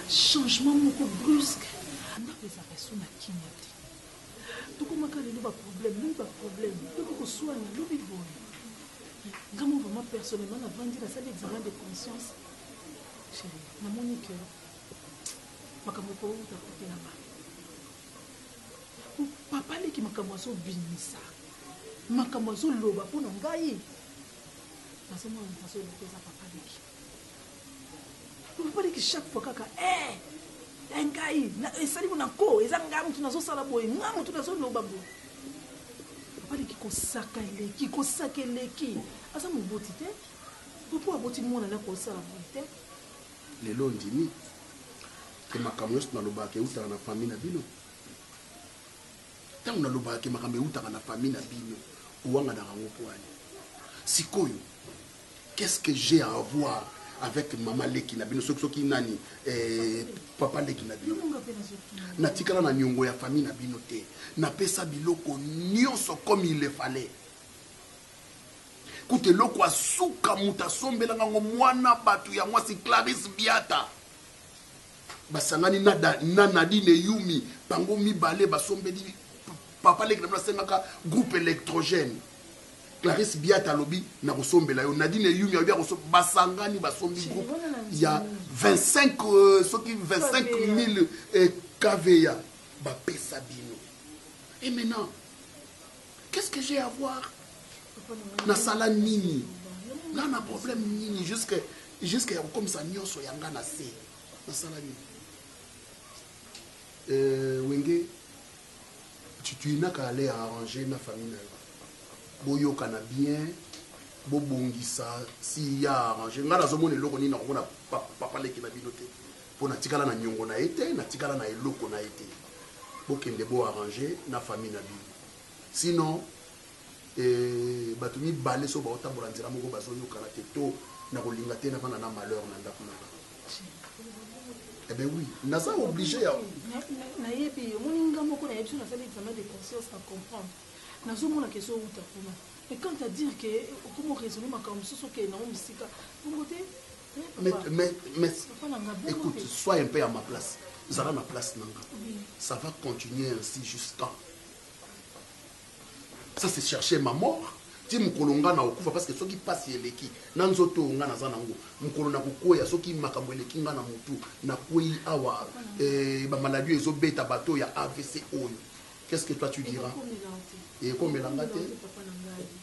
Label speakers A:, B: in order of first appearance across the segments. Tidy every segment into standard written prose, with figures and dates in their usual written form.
A: changement brusque. Tout comme quand il y a un problème, tout soigner, vraiment personnellement, avant de dire ça l'examen de conscience, chérie, na monique, papa qui m'a commencé à binisa, m'a commencé à loba pour nous gagner. Parce que moi, je suis papa qui chaque fois que engai na esali mona ko ezanga mtu nazo sala boye ngamu mtu nazo loba bo papa ki kosaka eleki asa moboti te popo aboti mona na ko sala boye
B: lelo ndimi ke makambo na loba ke uta na famille na bino tangu na loba ke makambo uta na famille na bino uwanga na rango kwani sikoyo qu'est-ce que j'ai à voir avec maman leki na bino soki nani papa leki na bino na tikala na nyongo ya famille na bino te na pesa biloko nyonso comme il le fallait kute loko asuka muta sombela ngango mwana batu ya mwasi Clarisse Biata basangani na Nadine Yumi pango mibale basombeli papa leki na sengaka groupe électrogène Clarisse Biata lobi na kosombela yo Nadine Yumi ya basangani basombi groupe il y a 25 000 KVA ba pesa bino. Et maintenant qu'est-ce que j'ai à voir na sala nini na na problème nini jusqu'à comme ça nyonso yanga na se na sala nini wenge tu n'as qu'à aller arranger na famille boyo kana bien bobongisa si ya arranger ngana zomone loko ni na kona papa leki na binote pona tikala na nyongo na ete na tikala na eloko na ete bokende bo arranger na famille na bino sinon batumi balé so ba otambola nzira moko bazoyo kana te to na kolinga te na bana na malheur na ndako na eh ben oui naza obligé ya
A: na yebi moninga moko na yebi so na sala examen de conscience à comprendre nazo mona question uta kuna mais quand tu dire que comment raisonner ma comme ce que na misika pour côté mais
B: écoute sois un peu à ma place zara na place nanga ça va continuer ainsi jusqu'à ça c'est chercher ma mort ti mukolonga na okufa parce que soki passe eleki na nzoto nga na za nango mukolo na kokoya soki makambo eleki nga na mutu na koi awa ba maladie ezobeta bato ya AVC oyo qu'est-ce que toi tu diras et comme l'angate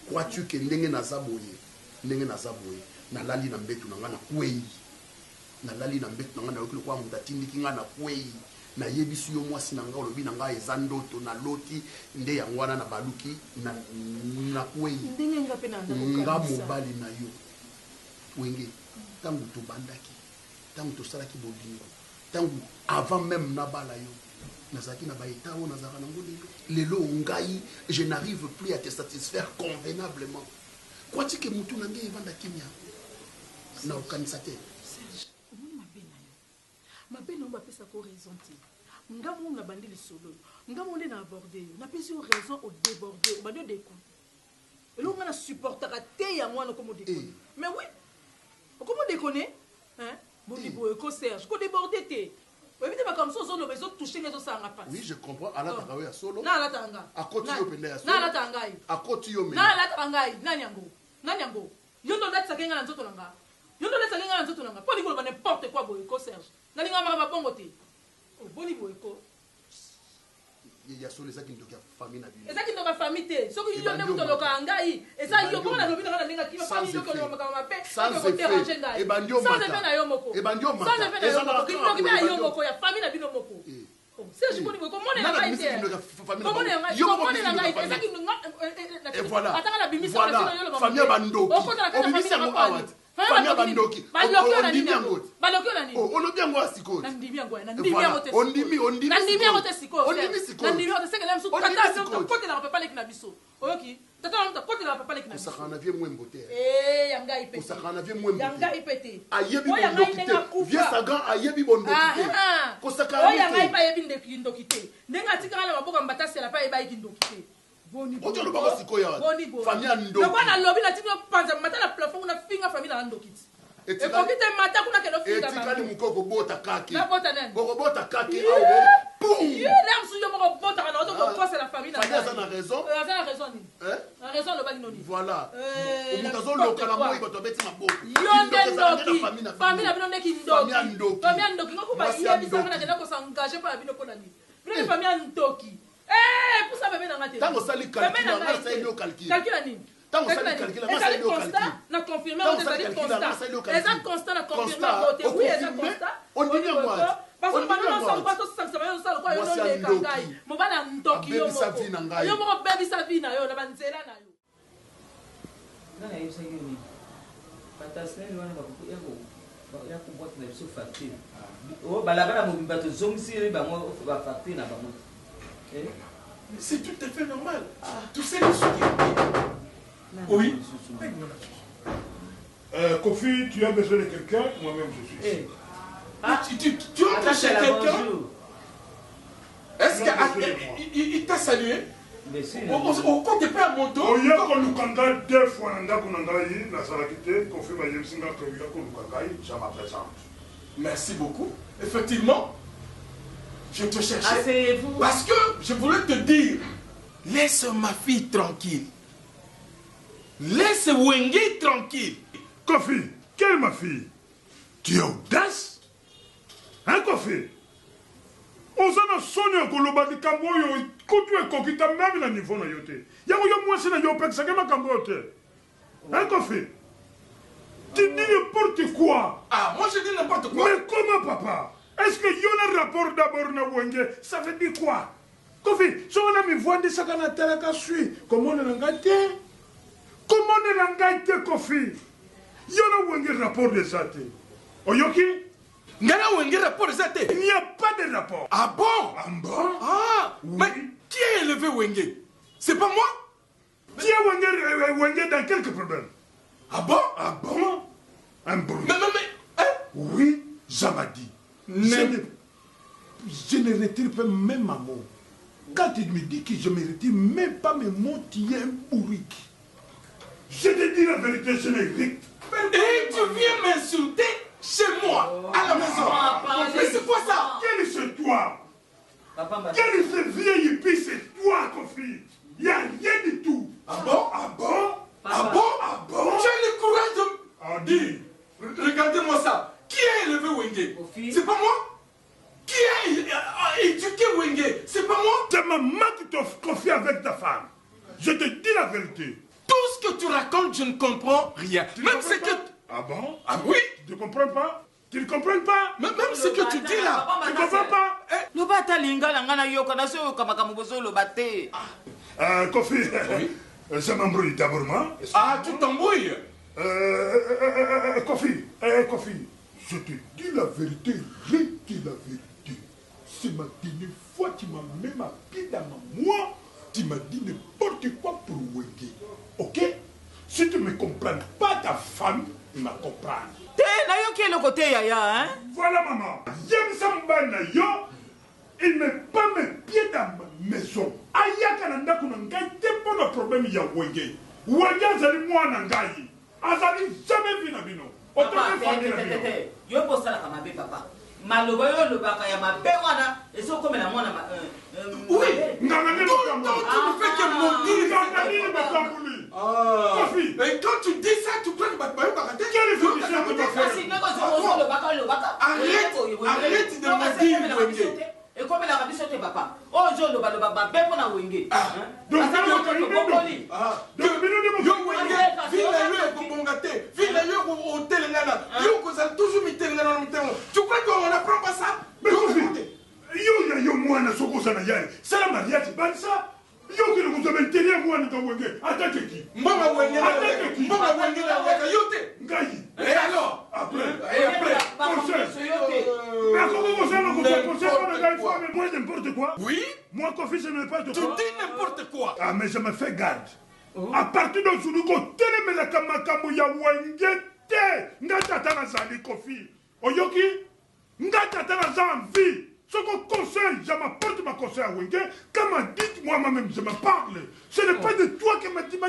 B: crois-tu que ndenge na zaboye na lali na mbetu na nga na kwei na lali na mbetu na nga na okilo kwa mutatindi kinga na kwei na yebisu yo mwasi na nga olobi na nga eza ndoto na loti nde yango wana na baluki na kwei
A: ndenge nga pe na
B: nga mobali na yo wenge tangu to bandaki tangu to salaki bolingo tangu avant même na bala yo nazaki na baeta o nazaka na ngoli lelo ngai je n'arrive plus à te satisfaire convenablement crois-tu que mutu na ngai vanda kimia na okanisa te
A: Serge omoni mabena ba pesa ko raison ti ngamo na bandi le solo ngamo nde na aborder na pesi o raison au déborder ba de découp elo ngana supporter te ya mwana comme déconner mais oui comment déconner hein boni boy ko Serge ko déborder te comme ça, toucher les os.
B: Oui, je comprends. À la tanga, solo.
A: Na la tanga.
B: À côté yo pende ya solo.
A: Na la tanga.
B: À côté yo me.
A: Na la tanga. Nanyango. Yondo let sakenga na nzoto nanga. Yondo let sakenga na nzoto nanga. Poni ko n'importe quoi boy ko Serge. Na linga mama bongo te. Oh boni boy ko.
B: Ya solo ça qui ndoka famille na bino.
A: Eza ki ndoka famille te. Soko yo nde muto loka ngai. Eza yo bona lobi na linga ki famille yo ko loka mape.
B: Sans effet. E bandio mata.
A: Sans effet na yo moko.
B: E bandio mata.
A: Sans effet na yo moko. Ki ndoki ba yo moko ya famille na bino moko. C'est je connais comment on est là.
B: Et voilà. Famille bando. Famille bandoki. On le bien moi siko. On
A: tata na kote na papa leki na
B: ça kana vie moi mbote
A: yanga ipete
B: ça kana vie moi mbote
A: yanga ipete
B: ayebi bondokite vie sagan ayebi bondokite ko ça kana
A: yanga ipa yebi ndokite ndenga tikala na maboka mbatasi la pa yeba ikindokite boni
B: ojo lo bako sikoya famille ndoki
A: na bana lobi na tino panza mata na plafond na finga famille na ndokite et komite mata kuna kelo finga
B: ba etikali mukoko bota kaki
A: na bota nani
B: bota kaki awo boum
A: l'air sur yo moko bota na ozo ko poser la famille na
B: ça na raison
A: ni na raison lo ba noni
B: voilà umutazo lokala moi bato beti maboko
A: yonde famille na bino neki ndoki famille ndoki ngoko ba yebi sanga na ko s'engager pa bino ko nani bino famille ndoki pour ça bébé na ngate
B: tango sali calcul na sali do calcul
A: nini
B: tango sali calcul na sali do calcul
A: na confirmer on des constat exact constat na confirmer côté oui exact constat
B: on dit moi
A: parce que maintenant ça pas tout ça ça va ça quoi yo non le kangai mo bana ndoki yo moko baby sa vie na yo na banzela na yo
C: na yo sagi ni patasne wana ya kubota na biso facture o balabala mo bibato zongisi ba mo ba facture na ba mo.
D: C'est tout à fait normal. Tu sais les choses. Oui.
E: Kofi, tu as besoin de quelqu'un? Moi-même, je suis ici.
D: Tu entres chez quelqu'un? Est-ce qu'il t'a salué? Au compte pas à mon dos.
E: Il y a qu'on nous candidate 2 fois dans la salakité. Kofi m'a dit que ça me présente.
D: Merci beaucoup. Effectivement. Je te cherchais.
C: Asseyez-vous.
D: Parce que je voulais te dire, laisse ma fille tranquille. Laisse Wenge tranquille.
E: Kofi, quelle ma fille? Tu es audace? Hein, Kofi? On s'en a sonné à Koloba de Kamboyo, quand tu es coquita même à niveau na yote. Y'a moi c'est na yopek, ça ma Kamboyote. Hein, Kofi? Tu dis n'importe quoi.
D: Ah, moi je dis n'importe quoi.
E: Mais comment, papa? Est-ce que y a un rapport d'abord na Wenge? Ça veut dire quoi? Kofi, si on a mis voix de Sakana Telaka suit, comment on l'a gâté? Comment on l'a gâté, Kofi? Y a un Wenge rapport de ça. Oyoki?
D: Ngana Wenge rapport de ça.
E: Il n'y a pas de rapport.
D: Ah bon?
E: Ah bon?
D: Ah, oui. Mais qui a élevé Wenge? C'est pas moi?
E: Qui a Wenge dans quelques problèmes?
D: Ah bon?
E: Ah bon? Un bruit.
D: Mais, hein?
E: Oui, Zamadi. Je ne retire pas même ma mot. Quand il me dit que je ne me retire même pas mes mots, tu es un bourrique. Je te dis la vérité, je n'ai rien.
D: Et tu viens m'insulter chez moi, à la maison. Mais c'est quoi ça?
E: Quel est ce toi? Quel est ce vieil épi? C'est toi, Kofi. Il n'y a rien du tout.
D: Ah bon?
E: Ah bon?
D: Ah bon?
E: Ah bon?
D: Tu as le courage de...
E: Ah, dis.
D: Regardez-moi ça. Qui a élevé Wenge? C'est pas moi? Qui a éduqué Wenge? C'est pas moi?
E: C'est maman qui t'offre confié avec ta femme. Je te dis la vérité.
D: Tout ce que tu racontes, je ne comprends rien. Même ce que...
E: Ah bon?
D: Ah oui?
E: Tu ne comprends pas? Tu ne comprends pas?
D: Même ce que tu dis là.
E: Tu ne comprends pas?
C: Lobata linga ngana yo kana so kamaka mugozo lobate.
E: Kofi, ça m'embrouille d'abord moi.
D: Ah, tu t'embrouilles?
E: Kofi, je te dis la vérité, je te dis la vérité. C'est ma dernière fois que tu m'as mis ma pied dans moi, tu m'as dit n'importe quoi pour Wenge. Ok? Si tu ne me comprends pas, ta femme me comprend.
C: Te na yo qui est le côté yaya, hein?
E: Voilà maman. J'aime Samba na yo. Il ne met pas mes pieds dans ma maison. Aya kananda kunangai tempo na problème ya Wenge. Wenge azali mwana ngai. Azali jamais vu na bino.
C: Papa, yo posala kama be papa. Maloba yo lobaka ya mabe wana eso komela mwana
D: oui,
E: ngana ne
D: donc tu ne fais que mentir.
E: Ngana ni bakambuli. Kofi.
D: Et quand tu dis ça, tu prends le battement par terre.
E: Quelle solution tu vas faire?
D: Arrête de me dire Wenge.
C: Et comme la rabbi sote papa. Oh je loba be pona Wenge.
E: Donc
D: yo Wenge, vile yo kobongate, vile yo otelengana, yo kozal toujours mitelengana na mtembo. Tu crois qu'on n'apprend pas ça?
E: Mais Kofi, yo mwana soko sana yale. C'est la mariage bansa. Yo qui nous avez tenu mwana ka Wenge. Attaque qui?
D: Mbonga Wenge la weka yote.
E: Ngai.
D: Et alors?
E: Après.
C: Mais
E: comment vous allez moi n'importe quoi?
D: Oui?
E: Moi, Kofi, je ne veux pas de
D: Tu
E: quoi.
D: dis n'importe quoi.
E: Ah, mais je me fais garde. à partir de aujourd'hui kotelemela makambo ya wenge te nga tata nazali kofi oyoki nga tata naza en vie soko conseil je m'apporte ma conseil à wenge comme dit moi-même je me parle ce n'est pas de toi qui m'a dit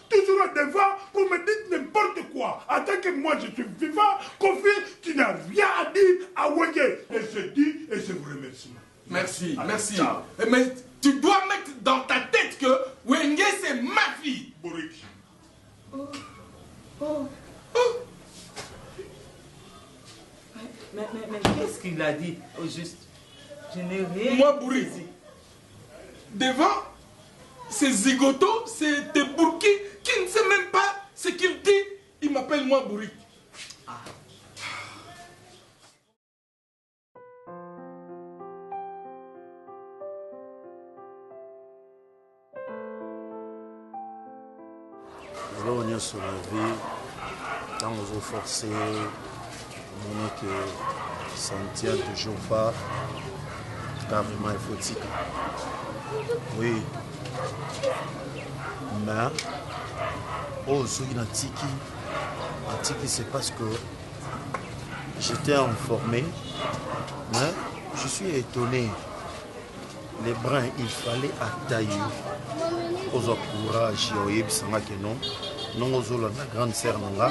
E: toujours à devant pour me dire n'importe quoi en tant que moi je suis vivant Kofi tu n'as rien à dire à wenge et je dis et je vous remercie.
D: Merci, merci.
E: Ciao.
D: Mais tu dois mettre dans ta tête que Wenge c'est ma fille.
E: Borik.
C: Mais qu'est-ce qu'il a dit au juste? Je n'ai rien.
D: Moi, Bouri, devant ces zigotos, c'est des bourkis qui ne sait même pas ce qu'il dit. Il m'appelle moi Bouri.
F: On est sur la vie, quand on est forcé, on est que ça ne tient toujours pas, car vraiment il faut tirer. Oui, mais aujourd'hui, c'est parce que j'étais informé, mais je suis étonné. Les brins, il fallait attailler. Aux courage, non aux la grande sœur nanga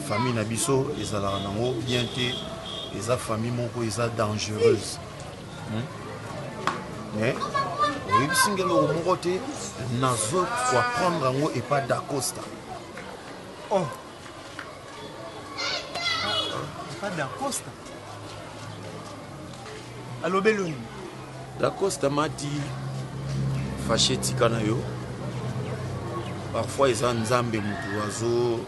F: famille nabiso ezala nango bien te eza famille moko eza dangereuse mais oui singelo moko te nazo quoi prendre yango et pas d'Acosta.
G: Oh pas d'Acosta allo beloni
F: d'Acosta m'a dit fâché tikana yo. Parfois, ils ont nzambe mutu azo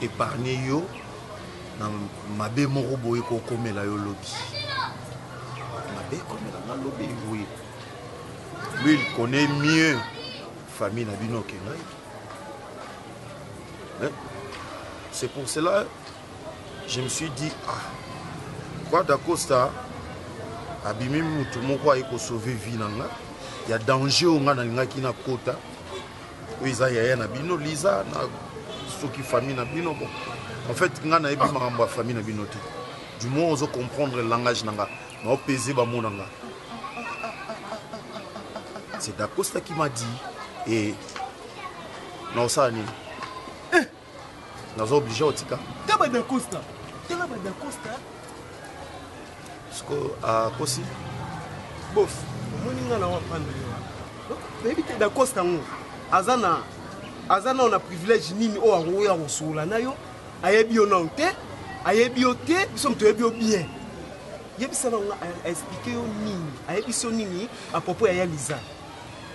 F: épargné yo na mabe moko boye ko komela yo lobi. Mabe komela na lobi oui. Lui il connaît mieux famille na bino que moi. C'est pour cela je me suis dit quoi d'Acosta abimi mutu moko ay ko sauver vie nanga. Il y a danger au nga na linga ki na kota. Oui, ça y a na bino Lisa na soki famille na bino bon. En fait, nga na ebi makambo famille na bino te. Du moins on comprendre le langage nanga. Na peser ba mo nanga. C'est D'Acosta qui m'a dit et non ça ni. Nous obligé au tika.
G: Taba D'Acosta. Taba D'Acosta.
F: Parce que à Kosi
G: bof, moninga na wa prendre yo. Baby te D'Acosta ngo. Azana on a privilège nini o aroya rosola na yo ayebi yo non te ayebi yo te biso mto yebi yo bien yebisa na expliquer yo nini ayebi so nini à propos ya Liza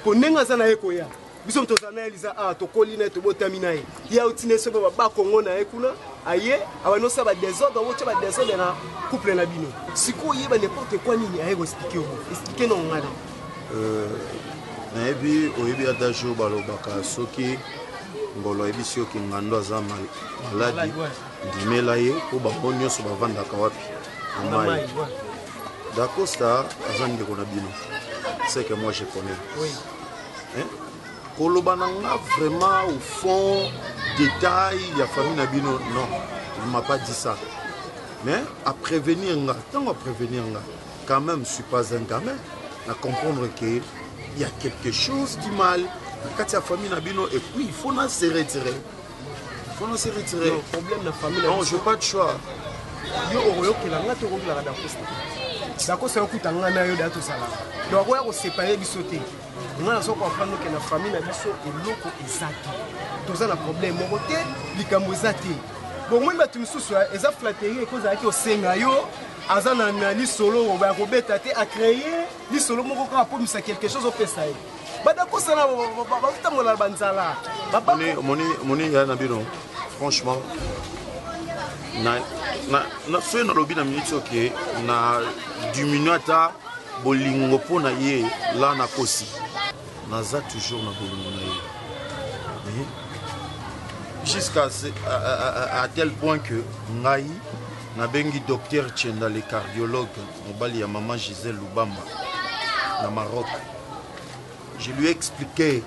G: ponenga zana yeko ya biso mto zana Liza to kolina to botami na ye ya utine so ba Kongo na ekuna aye abano sa ba désordre wo ba désordre na couple na bino siko yeba n'importe quoi nini ayeko expliquer non ngana
F: nayebi oyebi adajo balobaka soki ngolo yebi soki ngando aza maladi ndimela ye po bango nyonso bavandaka wapi amai D'Acosta aza ndeko na bino c'est que moi je connais oui. Koloba nanga vraiment au fond détail ya famille na bino non il m'a pas dit ça mais à prévenir nga tant à prévenir nga quand même je suis pas un gamin à comprendre que il y a quelque chose qui mal quand la famille Nabino et puis il faut se retirer. Il faut se retirer.
G: Le problème de la famille
F: non, je n'ai pas de choix.
G: Yo oroyo que la ngate oroyo la D'Acosta. D'Acosta okuta ngana yo da to sala. Donc on va séparer bisoté. Ngana so comprendre que la famille na biso eloko ezaki. Toza na problème mo côté likambo ezaki. Bon moi ba tumisusu eza flatterie cause aki osenga yo azana na li solo ba ko beta te a créer li solo moko ka pour misa quelque chose au pesa. Ba D'Acosta na ba tamola banzala.
F: Moni ya na bino. Franchement na so na lobby na minute OK na diminuata bolingo pona ye la na kosi. Naza toujours na bolingo na ye. Jusqu'à à tel point que ngai na bengi docteur Tchenda le cardiologue mobali ya maman Gisèle Lubamba na Maroc. Je lui ai expliqué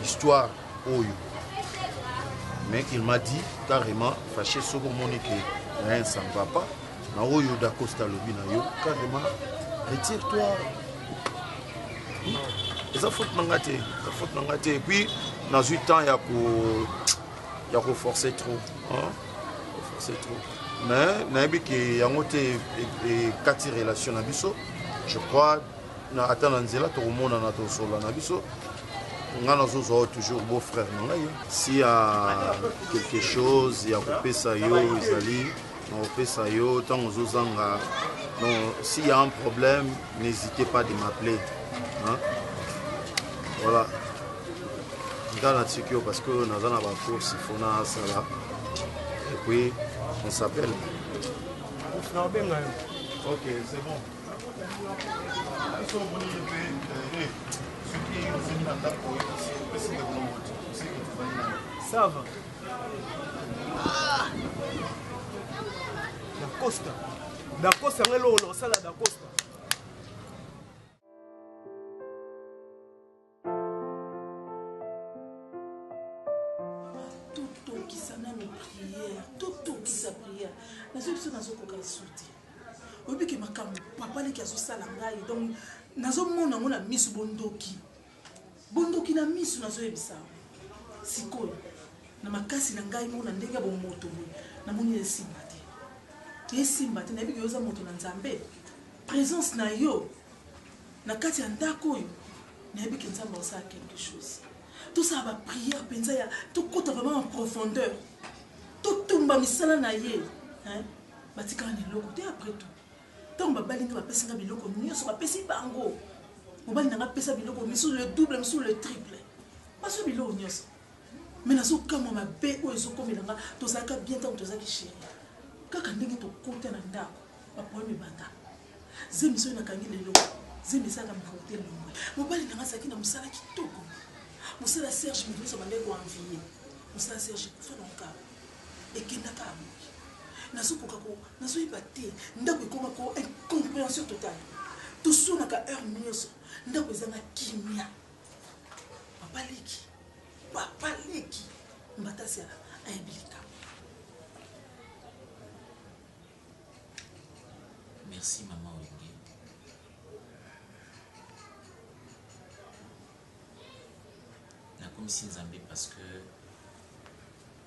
F: histoire oyo. Mais il m'a dit carrément, fâché sur mon que rien ça ne va pas. Na oyo da Costa Lobi na yo, carrément, retire-toi. Et ça faute n'engate, ça faute n'engate. Et puis, dans 8 ans, il y a forcer trop. Hein? Forcer trop. Mais, il y a 4 relations na biso. Je crois, na attendre nzela to monde na to solo na biso. On a toujours beau frère. S'il y a quelque chose, il y a coupé ça yo, s'il y a un problème, n'hésitez pas de m'appeler. Hein? Voilà. Dans la sécurité parce que nous avons un course, il faut ça là. Et puis, on s'appelle. Ok, c'est bon.
G: Ça va. Da Costa. Da Costa, on est là, on a ça là, Da Costa.
A: Tout qui s'en a nos prières, tout qui sa prière. Nous sommes sauté. Obi ke makambo papa le kazo sala ngai donc nazo mona mona misu bondoki na misu nazo ebisa sikoyo na makasi na ngai mona ndenge bo moto na moni esimba te na biki yoza moto na nzambe présence na yo na kati ya ndako yo na biki nzambe osa quelque chose tout ça va prière penza ya tout kota vraiment en profondeur tout tumba misala na ye hein batika ni loko te après tout tant babali nga bapesi nga biloko nyonso bapesi bango mobali nanga pesa biloko misu le double misu le triple baso biloko nyonso mais nazo kama mabe oyo ezokomela nga tozalaka bien ntango tozalaki chéri kaka ndenge tokota na ndako bapoeme banda zemiso oyo nakangi lelo zemisaka mikote longwe mobali nanga azalaki na mosala kitoko mosala Serge minyonso bandeki koanvie mosala Serge kufa na nkabo ekendaka amoki nazoyeba te ndako ekomako incompréhension totale tosonaka heure nyonso ndako ezanga kimia papa leki mbatasi ayebi likambo.
H: Merci maman Wenge. Nakomisi nzambe parce que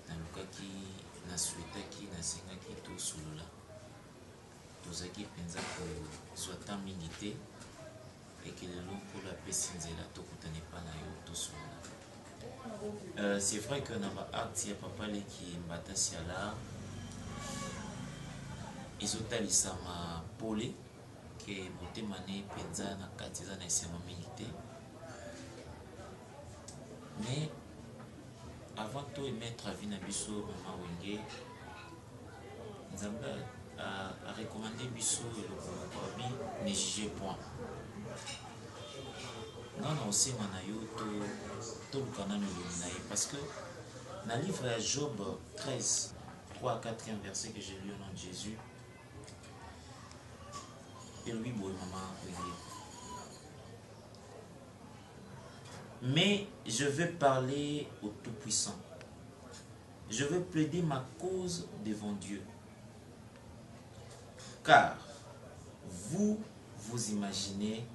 H: nalukaki naswetaki nasengaki tosolola tozalaki mpenza kozwa ta mingi te eke lelo mpolo apesi nzela tokutana epai na yo tosolola. C'est vrai que na baacte ya papa leki mbatasi ya lar ezotalisama pole ke motema ne mpenza na kati eza na esengo mingi te mais avant de mettre à vie na biso maman Wenge nzambe a recommandé biso le ne jugez point ngana osenga na yo toluka nano elongi na ye parce que na livre ya Job 13 3 à 4e verset que j'ai lu au nom de Jésus elobi boye maman Wenge. Mais je vais parler au Tout-Puissant. Je vais plaider ma cause devant Dieu. Car vous imaginez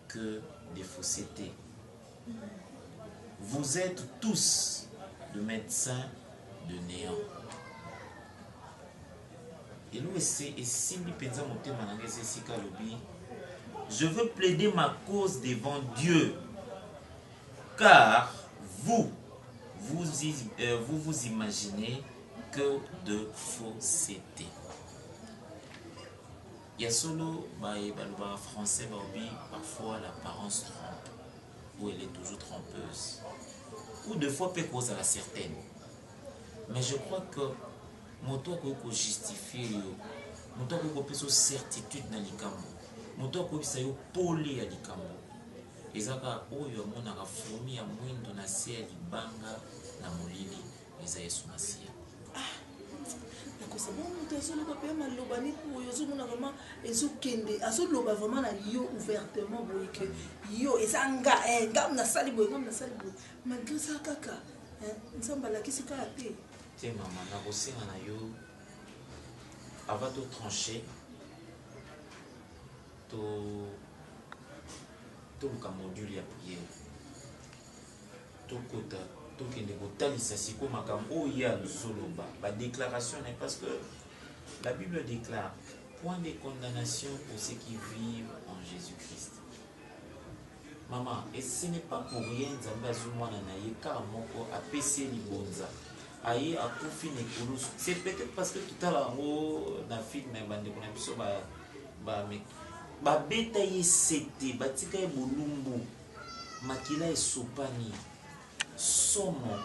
H: que des faussetés. Vous êtes tous de médecins de néant. Je veux plaider ma cause devant Dieu. Car vous imaginez que de fausseté. Il y a solo français parfois l'apparence trompe ou elle est toujours trompeuse ou deux fois peut cause à la certaine. Mais je crois que mon toit peut justifier mon toit peut certitude na likambo mon toit peut sayo poli ya likambo. Ezaka oyo amonaka fourmi ya mwindo na se ya libanga na molili eza Yesu Masiya.
A: ça bon moto azoloba mpe maloba ni boye ozomona vraiment ezokende azoloba vraiment na yo ouvertement boye ke yo eza ngam nasali boye malgré ça kaka nzambe alakisi kaka te
H: te mama nakosenga na yo avant de trancher toluka module ya priere tokota tokende kotalisa siko makambo oyo ya zoloba badéclaration parce que la Bible déclare point de condamnation pour ceux qui vivent en Jésus-Christ. Maman, et ce n'est pas pour rien nzambe azomwana na ye kaka moko apesi libonza aye akufi nekolo. C'est peut-être parce que tout à l'heure na film na bandeko na biso babeta ye sete batika ye bolumbu makila esopani somo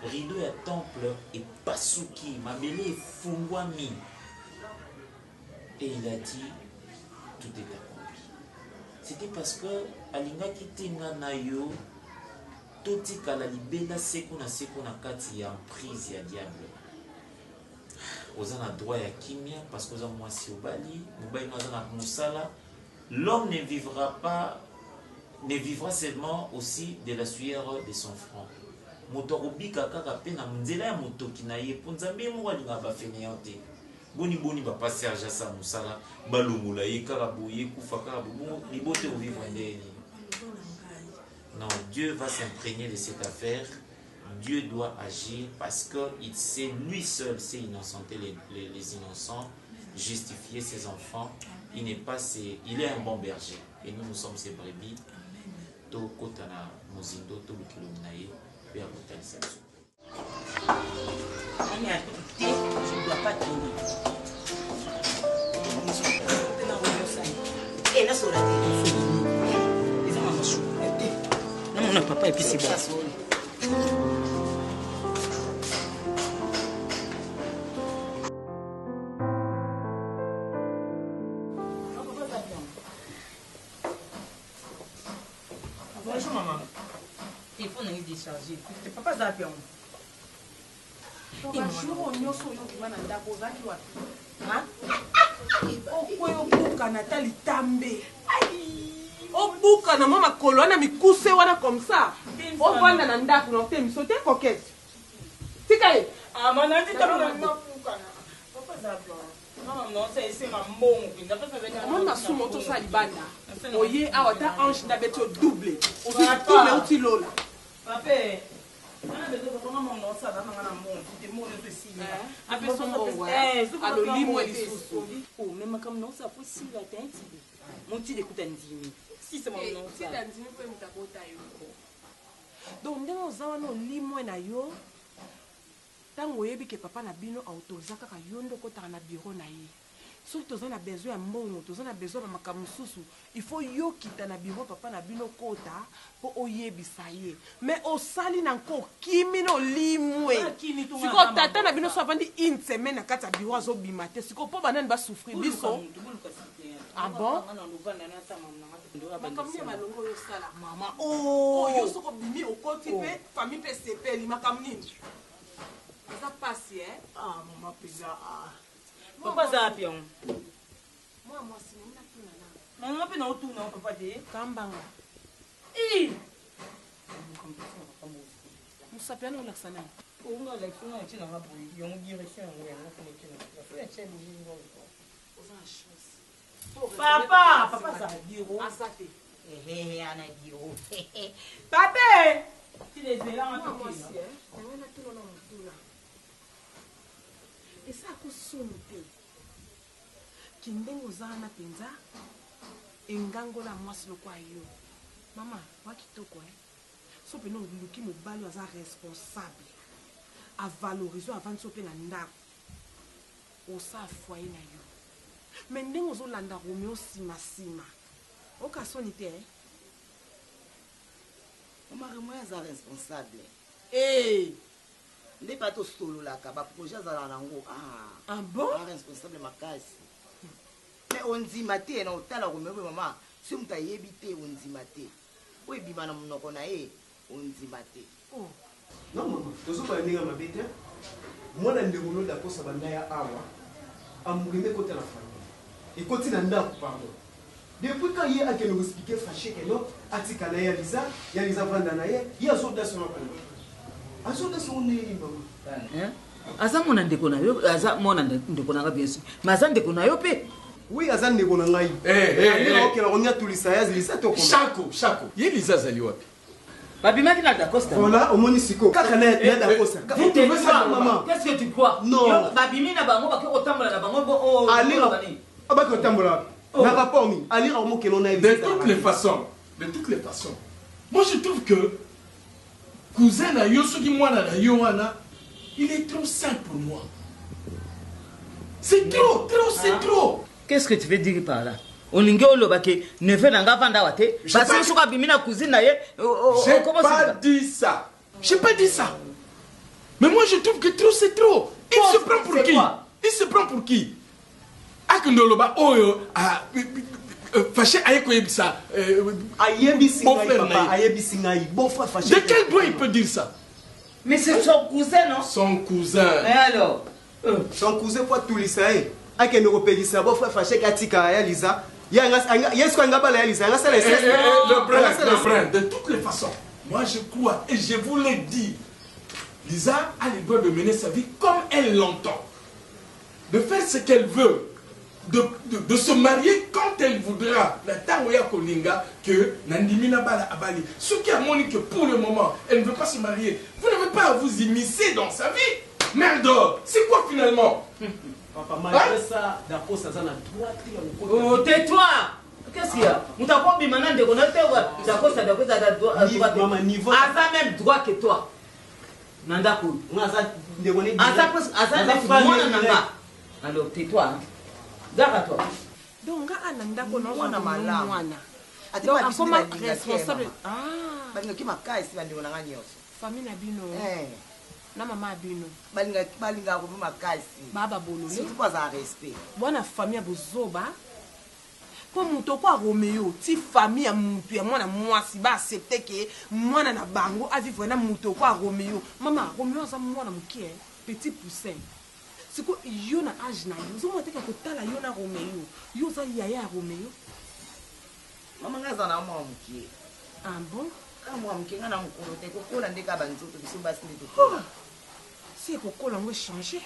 H: rideau ya temple epasuki mabele efungwami et il a dit tout est accompli. C'était parce que alingaki tenga na yo totikala libela seko na kati ya emprise ya diable oza na droit ya kimia parce que oza mwasi obali mobali no aza na mosala. L'homme ne vivra seulement aussi de la sueur de son front. Moto obika kaka pe na nzela ya motoki na ye po nzambe moko alinga bafeneyo te boni bapasi aja sa mosala balongola ye kaka boye kufa kaka bo libote ovivre ndeni. Non, Dieu va s'imprégner de cette affaire. Dieu doit agir parce que il sait lui seul sait innocenter les innocents, justifier ses enfants. Il est un bon berger et nous sommes ses brebis. To kotana mozindo to lukilo naye pe akotali saso.
C: On est à côté, je ne dois pas tenir. Et là, sur la télé, ils ont un chou. Non, mon papa, et puis c'est bon.
A: Bonjour maman.
C: Il faut nous décharger. Papa Zapion.
A: Bonjour, nous sommes okoyobuka natali tambe obuka na mama kolo na mikuse wana comme ça ovanda na ndako na te miso te coquette tika ye
C: amana ndi talo na buka na papa Zapion. Non, non, c'est ma mbongo.
A: Mon masumo to sa libanda. Oye awa ta ange na beto double. O fi double uti lola.
C: Papa. Ana beto ko ngama no sa na ngana mbongo. Te mo le to si. Ape so mo
A: alo limo lisusu.
C: Oh, même comme non ça possible à tenti. Mon ti d'écoute ndimi. Si c'est mon nom ça.
A: Si la ndimi po mutabota yo. Donc ndenge ozawa no limo na yo. Tango yebi ke papa na bino autoza kaka yondo kotaka na bureau na ye soki toza na besoin ya mbongo toza na besoin ya makambo mosusu il faut yo kita na bureau papa na bino kota mpo oyebisa ye mais osali na nko okimi na olimwe siko tata na bino so avandi une semaine na kati ya bureau azobima te siko mpo banani basouffrir biso ah bon makambo ya malongo oyo osala mama oyo soki obimi okoti mpe famille mpe sepeli makambo nini ça passe, hein?
C: Ah, maman, pizza. Papa Zapion.
A: Moi, c'est une affaire.
C: Maman, peut nous tourner, papa dit.
A: Kambanga.
C: Eh!
A: Moussa Piano, l'accent.
C: On a l'accent, on est dans la bouille. On dirait que c'est un ouais, on a fait papa, papa, ça a bureau.
A: Ah, ça fait.
C: Eh, on a bureau. Papa! Tu les es là, on a tout.
A: Et ça a consommé. Kindenge ozana penza engango la mwasi lokwa yo. Mama, wa kitoko so pe no luki mobali aza responsable. A valoriser avant so pe na ndako. O sa foyer na yo. Mais ndenge ozolanda Romeo sima. O ka sonite
I: Omar moi aza responsable.
A: Eh
I: Nde pas to solo la ka ba projet za nango
A: ah bon
I: responsable makasi. Mais on dit maté na otala Romeo mama si muta yebite on dit maté. Oui bima na monoko na ye on dit maté.
G: Oh. Non maman, tozo ba ninga mabete. mwana ndengolo dakosa bandaya awa amurime côté la famille et côté na ndako pardon depuis quand il a que nous expliquer fâché que non atika na ya Liza vanda na ye ya soda sur la azoda son nini maman
C: aza mona ndeko na yo aza mona ndeko na bien sûr mais aza ndeko na yo pe
G: oui aza ndeko na ngai OK la ronya tulisa ya Liza to
D: Shako ye Liza zali wapi
C: babimaki na Dacosta
G: voilà au monisiko kaka na Dacosta
C: vous trouvez ça maman qu'est-ce que tu crois
G: non
C: babimi na bango baki otambola na bango bon
G: ali abaki otambola na rapport ni ali au moke non na
D: de toutes les façons moi je trouve que cousin na yo soki mwana na yo wana il est trop simple pour moi c'est trop c'est trop.
C: Qu'est-ce que tu veux dire par là? Olinge olobake neve nanga vanda wate basi suka bimina cousine na ye
D: j'ai pas dit ça mais moi je trouve que trop c'est trop. Il se prend pour qui akindoloba oyo fâché ayeko yebisa
G: fâché.
D: De quel droit il peut dire ça?
C: Mais c'est son cousin non?
D: Son cousin.
C: Et alors
G: son cousin quoi tout lisae akende kopelisa bo frère fâché katika ya Liza
D: le brin de toutes les façons moi je crois et je vous l'ai dit Liza a le droit de mener sa vie comme elle l'entend de faire ce qu'elle veut de se marier quand elle voudra la Tangoya Kolinga que Nandimina Bala Abali ce qui a montré que pour le moment elle ne veut pas se marier vous n'avez pas à vous immiscer dans sa vie merde c'est quoi finalement?
G: Papa, malgré ça, Dacosta ça na droit.
C: Oh, tais-toi. Qu'est-ce qu'il y a? On t'a pas mis maintenant de connaître Dacosta a droit.
G: Maman niveau.
C: Asa même droit que toi. Nandako.
G: Asa de connaître.
C: Asa nanga. Alors tais-toi. Gare toi.
A: Donc Nandako non
I: mwana malamu.
A: Donc akoma responsable.
I: Balinga ki makasi bandeko nanga nyonso.
A: Famille na bino. Na mama bino
I: balinga ko makasi
A: baba bolole
I: surtout pas en respect
A: bwana famille bozoba ko muto kwa Romeo ti famille ya mutu ya mwana mwasi ba accepter que mwana na bango a vivre na muto kwa Romeo mama Romeo za mwana mukie petit poussin siko yo na âge na yo zo moteka ko tala yo na Romeo yo za yaya Romeo
I: mama ngaza na mwa mukie
A: bon
I: kama mkinga na mkolo te kokola ndeka banzoto biso basi ndi
A: si kokola ngo changer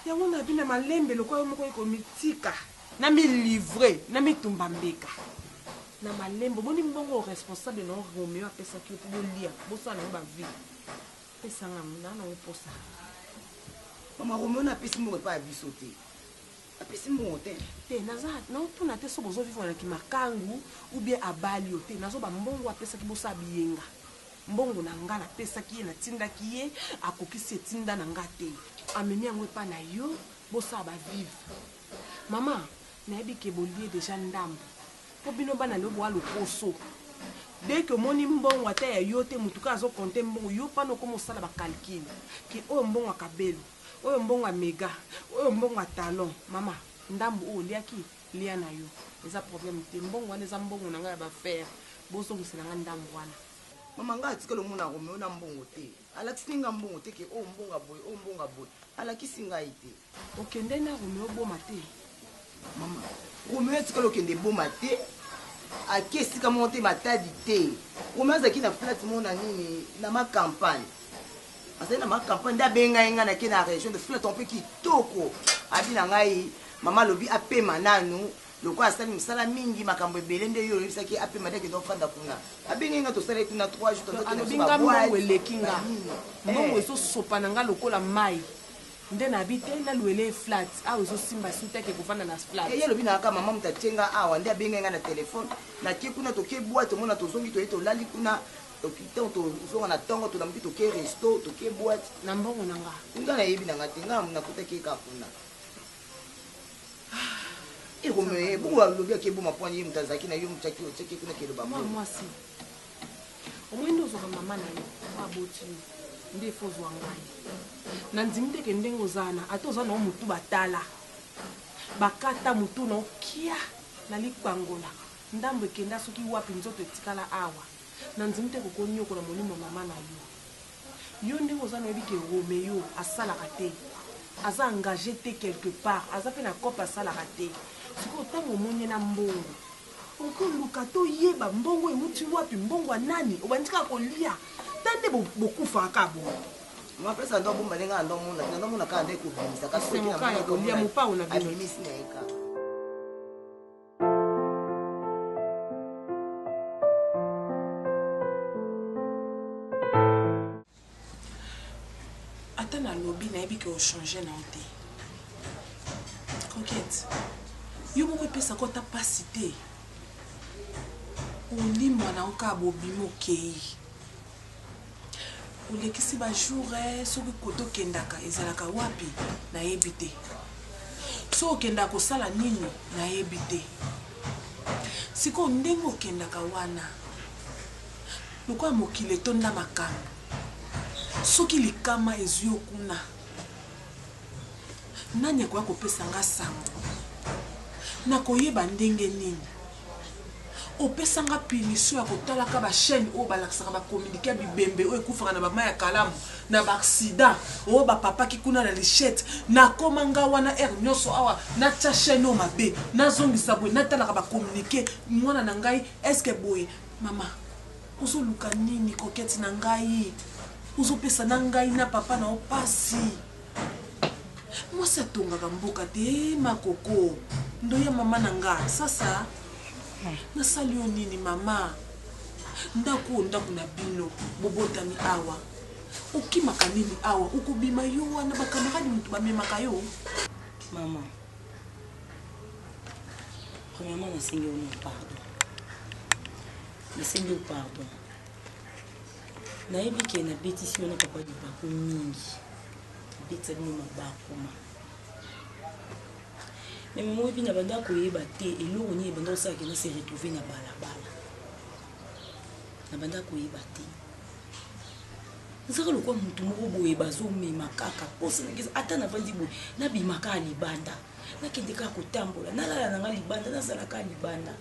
A: ya mona bina malembe lokwa moko ko mitika na mi livrer na mi tumba mbeka na malembe boni mbongo responsable no Romeo apesa ki pour lia boso na ba vie pesa ngam na oposa
I: mama Romeo na pesi mo pa biso te apesi mo te
A: naza non tuna te so bozo vivre na kimakangu ou bien abali te nazo ba mbongo apesa ki bosa biyenga mbongo na nga na pesa ki na tinda ki ye akokisi tinda na nga te amemi yango pa na yo bosa ba vivre mama na yebi ke bolie déjà ndambo po bino bana lobo wa lokoso dès que moni mbongo ata ya yo te mutuka azo compter mbongo yo pa no komo sala ba calcul ki o mbongo akabelo oyo mbongo mega oyo mbongo talon mama ndambo o liaki lia na yo eza problème te mbongo wana eza mbongo na nga ba faire boso musela nga ndambo wana
I: mama nga atikelo muna Romeo na mbongo te alakisi nga mbongo te ke o mbonga boy alakisi nga ite
A: okende na Romeo boma te
I: mama Romeo atikelo kende boma te akesi ka monte matadi te Romeo azaki na flat mona nini na ma campagne asali na ma campagne da benga nga na ke na région de flat on peut ki toko abina ngai mama lobi apema nanu loko asali misala mingi makambo ebele nde yo yebisaki apema ndeke tofanda kuna abengi nga tosala kuna 3 jours
A: tozokina mbongo elekinga mbongo ezosopa na nga lokola mai nde na bi te naluele flat awa ezosimba suteke kofanda na flat
I: ye lobi na kaka mama mutu atienga awa nde abengi nga na telefone nakie kuna toke bwa tomona tozongi toye tolali kuna okitan tozonga na ntongo tolamuki toke resto toke boite
A: na mbongo na nga
I: nga nayebi na nga te nga nakutaki eka kuna Romeo bongo alobi akeboma pwani ye mutu azalaki na yo mutu otiaki kuna keloba
A: mwasi omwende ozwaka mama na yo aboti nde efo ozwa ngai na ndimi teke ndenge ozana ata oza nao mutu batala bakata mutu na okia na likpangola ndambo ekenda soki wapi nzoto etikala awa na ndimi te kokonyokola molimo mama na yo
J: yo ndenge oza na yebi ke Roméo asalaka te aza engagé te quelque part aza pe na kope asalaka te sikoyo ntango omoni na mbongo okoluka toyeba mbongo euti wapi mbongo ya nani obandika kolia tande bokufaka bongo
I: mapesa ndo bomba lenga ndo muna kanda ekubimisa kasi
J: moka ya kolia mopao na bino
I: abimisi na eka
J: ata na lobi nayebi ke ochange na yo te coquette yo moko epesaka ota pasi te olimwa na yo kaka bobimi okei olekisi bajour soki kote okendaka ezalaka wapi nayebi te so okendaka kosala nini nayebi te sikoyo ndenge okendaka wana lokola mokili etonda makambo soki likama ezwi yo kuna nani akoya kopesa nga sango nakoyeba ndenge nini opesanga punition ya kotalaka bachaîne oyo balakisaka bakommunike ya bibembe oyo ekufaka na bama ya kalamu na baaksida oyo bapapaki kuna na lichette nakoma nga wana ere nyonso awa natya chaîne oyo mabe nazongisa boye natalaka bakommunike mwana na ngai eske boye mama ozoluka nini koketi na ngai ozopesa na ngai na papa na opasi mwasi atongaka mboka te makoko ndoya mama na nga sasa nasali yo nini mama ndako na bino bobotami awa okimaka nini awa okobima yo wana bakamaradi mutu bamemaka yo
K: mama premièrement nasengi yo pardon nasengi yo pardon nayebi ke nabetisi yo na papa libako mingi nabetisa bino mabakoma mais moi bi na banda koyeba te eloko ni ebanda osalaki na se retrouver na balabala na banda koyeba te nzaka lokwa mutu moko boye bazomema kaka posa nakesa ata navandi boye nabimaka ya libanda nakende kaka kotambola nalala nanga libanda nazalaka libanda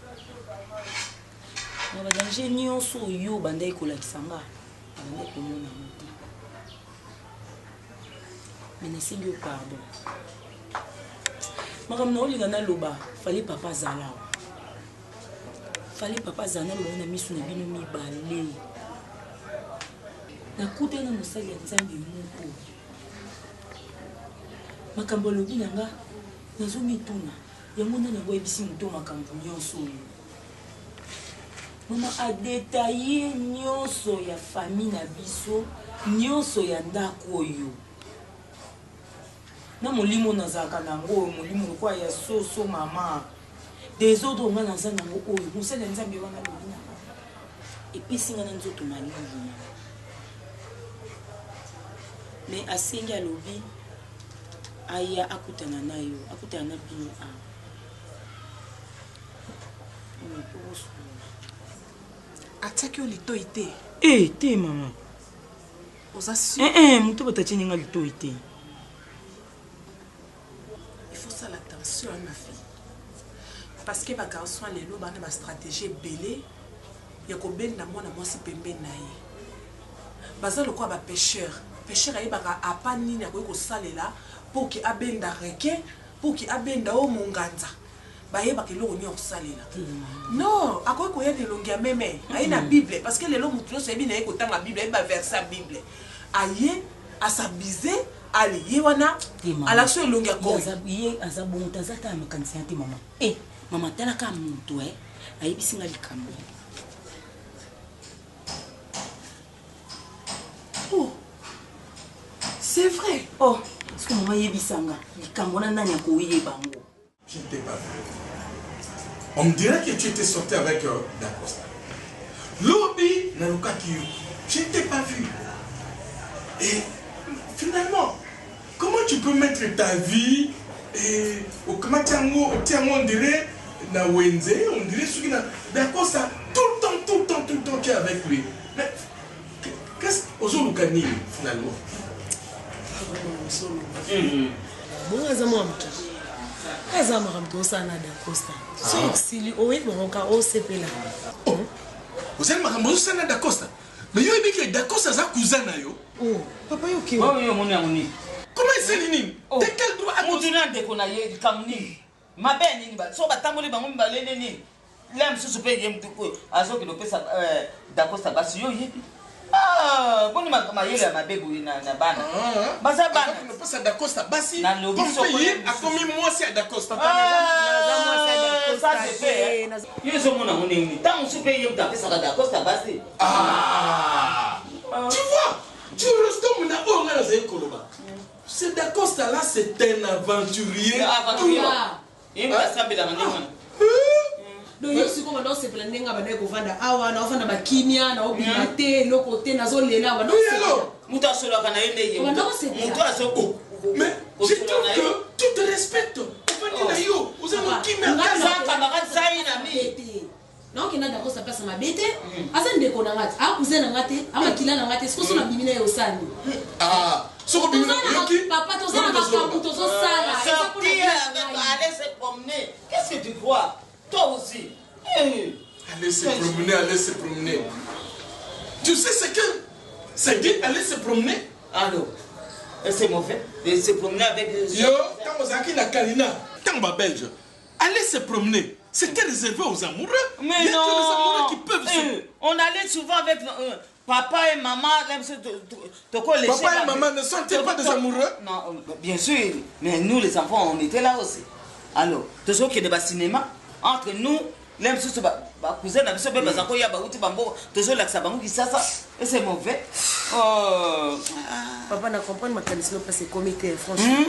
K: na badanger nyonso oyo banda ekolakisa nga banda komona mo te mais nasengi yo pardon makambo na olinga naloba fale papa azala fale papa azala naloba na miso na bino mibale nakuta na mosali ya nzambe moko makambo alobi na nga nazomituna yango nani akoyebisi moto makambo nyonso oyo mama adetaye nyonso ya famille na biso nyonso ya ndako oyo na molimo nazalaka nango molimo lokwa ya soso mama desordre nga naza nango oyo mosali ya nzambe wana lobi na nga epesi nga na nzoto malili mais asengi alobi aya akutana na yo akutana na bino awa
J: atiaki yo litoi te
K: te mama
J: oza si
K: moto batatie nga litoi te
J: il faut ça l'attention à ma fille parce que ba garçon lelo bana ba stratégie belé ya ko benda mwana mwasi pembeni na ye baza lokwa ba pêcheur ayebaka apa nini akoki kosalela pour que abenda reke pour que abenda o monganza bayebaka eloko nini akosalela non akoki koyeba elongi ya meme aye na bible parce que lelo motu nyonso ayebi na ye kotanga bible ayeba verse ya bible aye asabize ale ye wana alaso elongi ya
K: ye aza bongo aza tala makanisi ya te mama mama talaka motu ayebisinga likambo
J: c'est vrai
K: parce que maman yebisanga likambo na nani akoyebango.
D: Je ne t'ai pas vu. On me dirait que tu étais sorti avec Dacosta. Lobby Nalukakiyo, je ne t'ai pas vu. Et finalement, comment tu peux mettre ta vie au Kamatiango, on dirait na Wenze, on dirait celui qui Dacosta, tout le temps, tu es avec lui. Mais qu'est-ce que tu finalement?
J: Bon, aza mwamuka. Aza makambo osana Dacosta. So sili owe bonga o sepela.
D: Vous êtes makambo osana Dacosta. Mais yo dit que d'accord ça sa cousin na yo.
K: Oh, papa yo ki.
C: Oh yo moni amoni.
D: Comment c'est nini? De quel droit
C: mutuna ndeko na ye kamuni. Mabe nini ba so batangoli bango mbalele nini. Lem susu pe yem tuko azoki do pesa d'accord ça basi yo yebi. Ah, boni mayele mabe boyi na bana. Basa bana.
D: Ne pas ça d'accord ça basi.
C: Na lobi so
D: ko a commis moi c'est d'accord ça.
C: Ça c'est fait. Yo so mona moni. Tant susu pe yem ta pesa d'accord ça basi.
D: Ah. Tu vois? Tu restes comme na o ngana ze koloba. C'est d'accord ça là c'est un aventurier.
C: Aventurier. Il va s'appeler la mandinga.
J: Donc yo siko bando se planer nga bana ko vanda awa na ofanda bakimia na obimate loko te nazo lela wa donc
C: muta solo kana ende ye muta soko
D: mais je trouve que tu te respectes ofandi na yo uzana kimia
C: ngasa kamaka zaina mi
J: donc ina d'accord ça place ma bête asa ndeko na ngati a cousin na ngati ama kila na ngati siko na bimina yo sani
D: ah soko bimina yoki
J: papa to zana makabu to zo sala
C: esa pour aller se promener qu'est-ce que tu crois toi aussi
D: allez se promener tu sais ce que c'est dit aller se promener
C: alors c'est mauvais de se promener avec
D: yo quand vous avez la Kalina quand va belge aller se promener c'était réservé aux amoureux
C: mais non
D: les amoureux qui peuvent se
C: on allait souvent avec papa et maman
D: papa et maman ne sont-ils pas des amoureux
C: non bien sûr mais nous les enfants on était là aussi alors tout ce qui est de cinéma entre nous l'aime sous cousin na biso be bazako ya bauti bambo tozo laksa bango kisasa et c'est mauvais
J: papa na comprendre ma qualité parce que comité franchement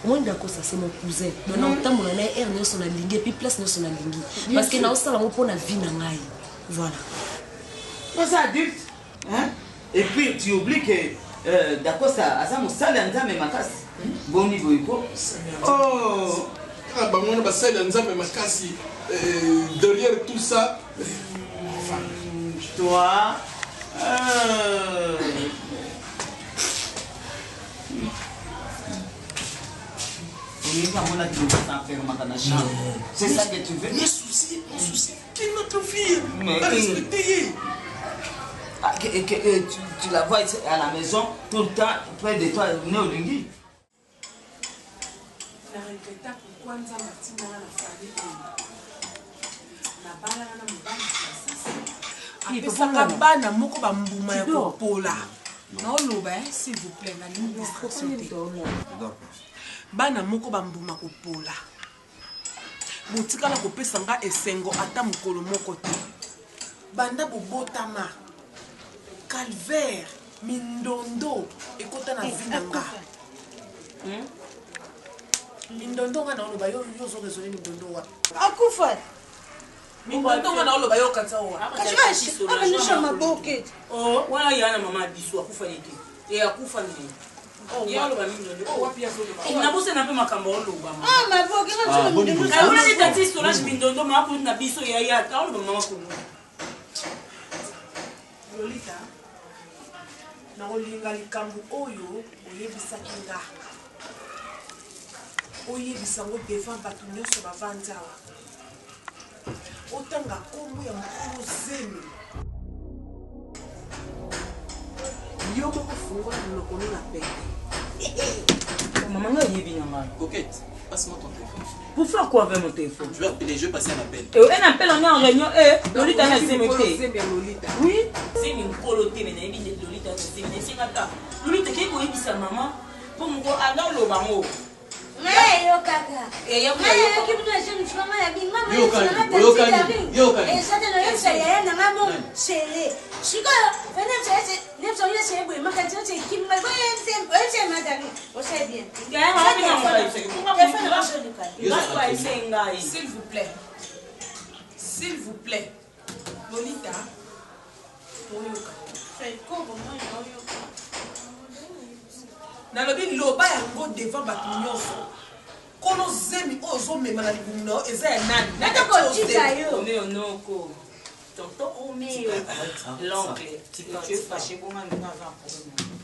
J: moi d'accord ça c'est mon cousin mais non tant mon na air ne son alingi puis place ne son alingi parce que na osala mo pona vie na ngai voilà
C: pas adulte hein et puis tu oublies que d'accord ça asa mo sala nzambe makasi bon niveau iko oh
D: ah bah moi ba sala nzambe makasi derrière tout ça,
C: toi, c'est ça que tu veux.
D: Mon souci, qui est notre fille à respecter.
C: Tu la vois à la maison tout le temps près de toi, Néolingui.
J: La répéta pourquoi nous avons dit dans la famille. apesaka bana moko bambuma ya kopola naoloba s'il vous plaît na ligne d'instruction te bana moko bambuma kopola botikala kopesa nga esengo ata mokolo moko te banda bobotama calvaire mindondo ekota na vi na nga mindondo nga naoloba yo ozoresone mindondo wapi
K: akufa
J: mindondo na oloba yo kanza wa
K: akanisha maboke
J: oh
K: wana yana mama biso akufa niki e akufa nini ya oloba mindondo
J: wapi ya oloba
K: na bose na pe makambo oloba
I: ah maboke na mindondo
K: wana ni tati storage mindondo ma ko na biso ya ta oloba mama ko
J: Lolita na olinga likambo oyo oyebisaki nga oyebisango devant bato nyonso bavandi awa otanga kombo ya mokolo zemi yo moko fungola monokolo na pete
K: maman nga yebi na nga
H: Coquette, passe-moi ton téléphone.
K: pour faire quoi avec mon téléphone?
H: Je vais appeler, je vais passer un appel.
K: Un appel, on est en réunion. Lolita na zemete. Oui.
I: C'est une coloté, mais il y a Lolita. C'est Lolita qui est sa maman. Pour me voir à l'eau, bango.
L: Mais yo kaka.
I: Et yo
L: kaka. Mais qui peut acheter une femme à bien maman. Yo kaka. Et ça te le fait y a na maman chérie. Chiko, venez chercher. Ne soyez chez vous, ma cantine c'est qui m'a c'est madame. On sait bien.
J: S'il vous plaît. S'il vous plaît. Lolita. nalobi loba yango devant bato nyonso kono zemi oyo ozomema na libumu na yo eza ya nani
L: natakotika yo
I: omeonoko tonton omeo l'oncle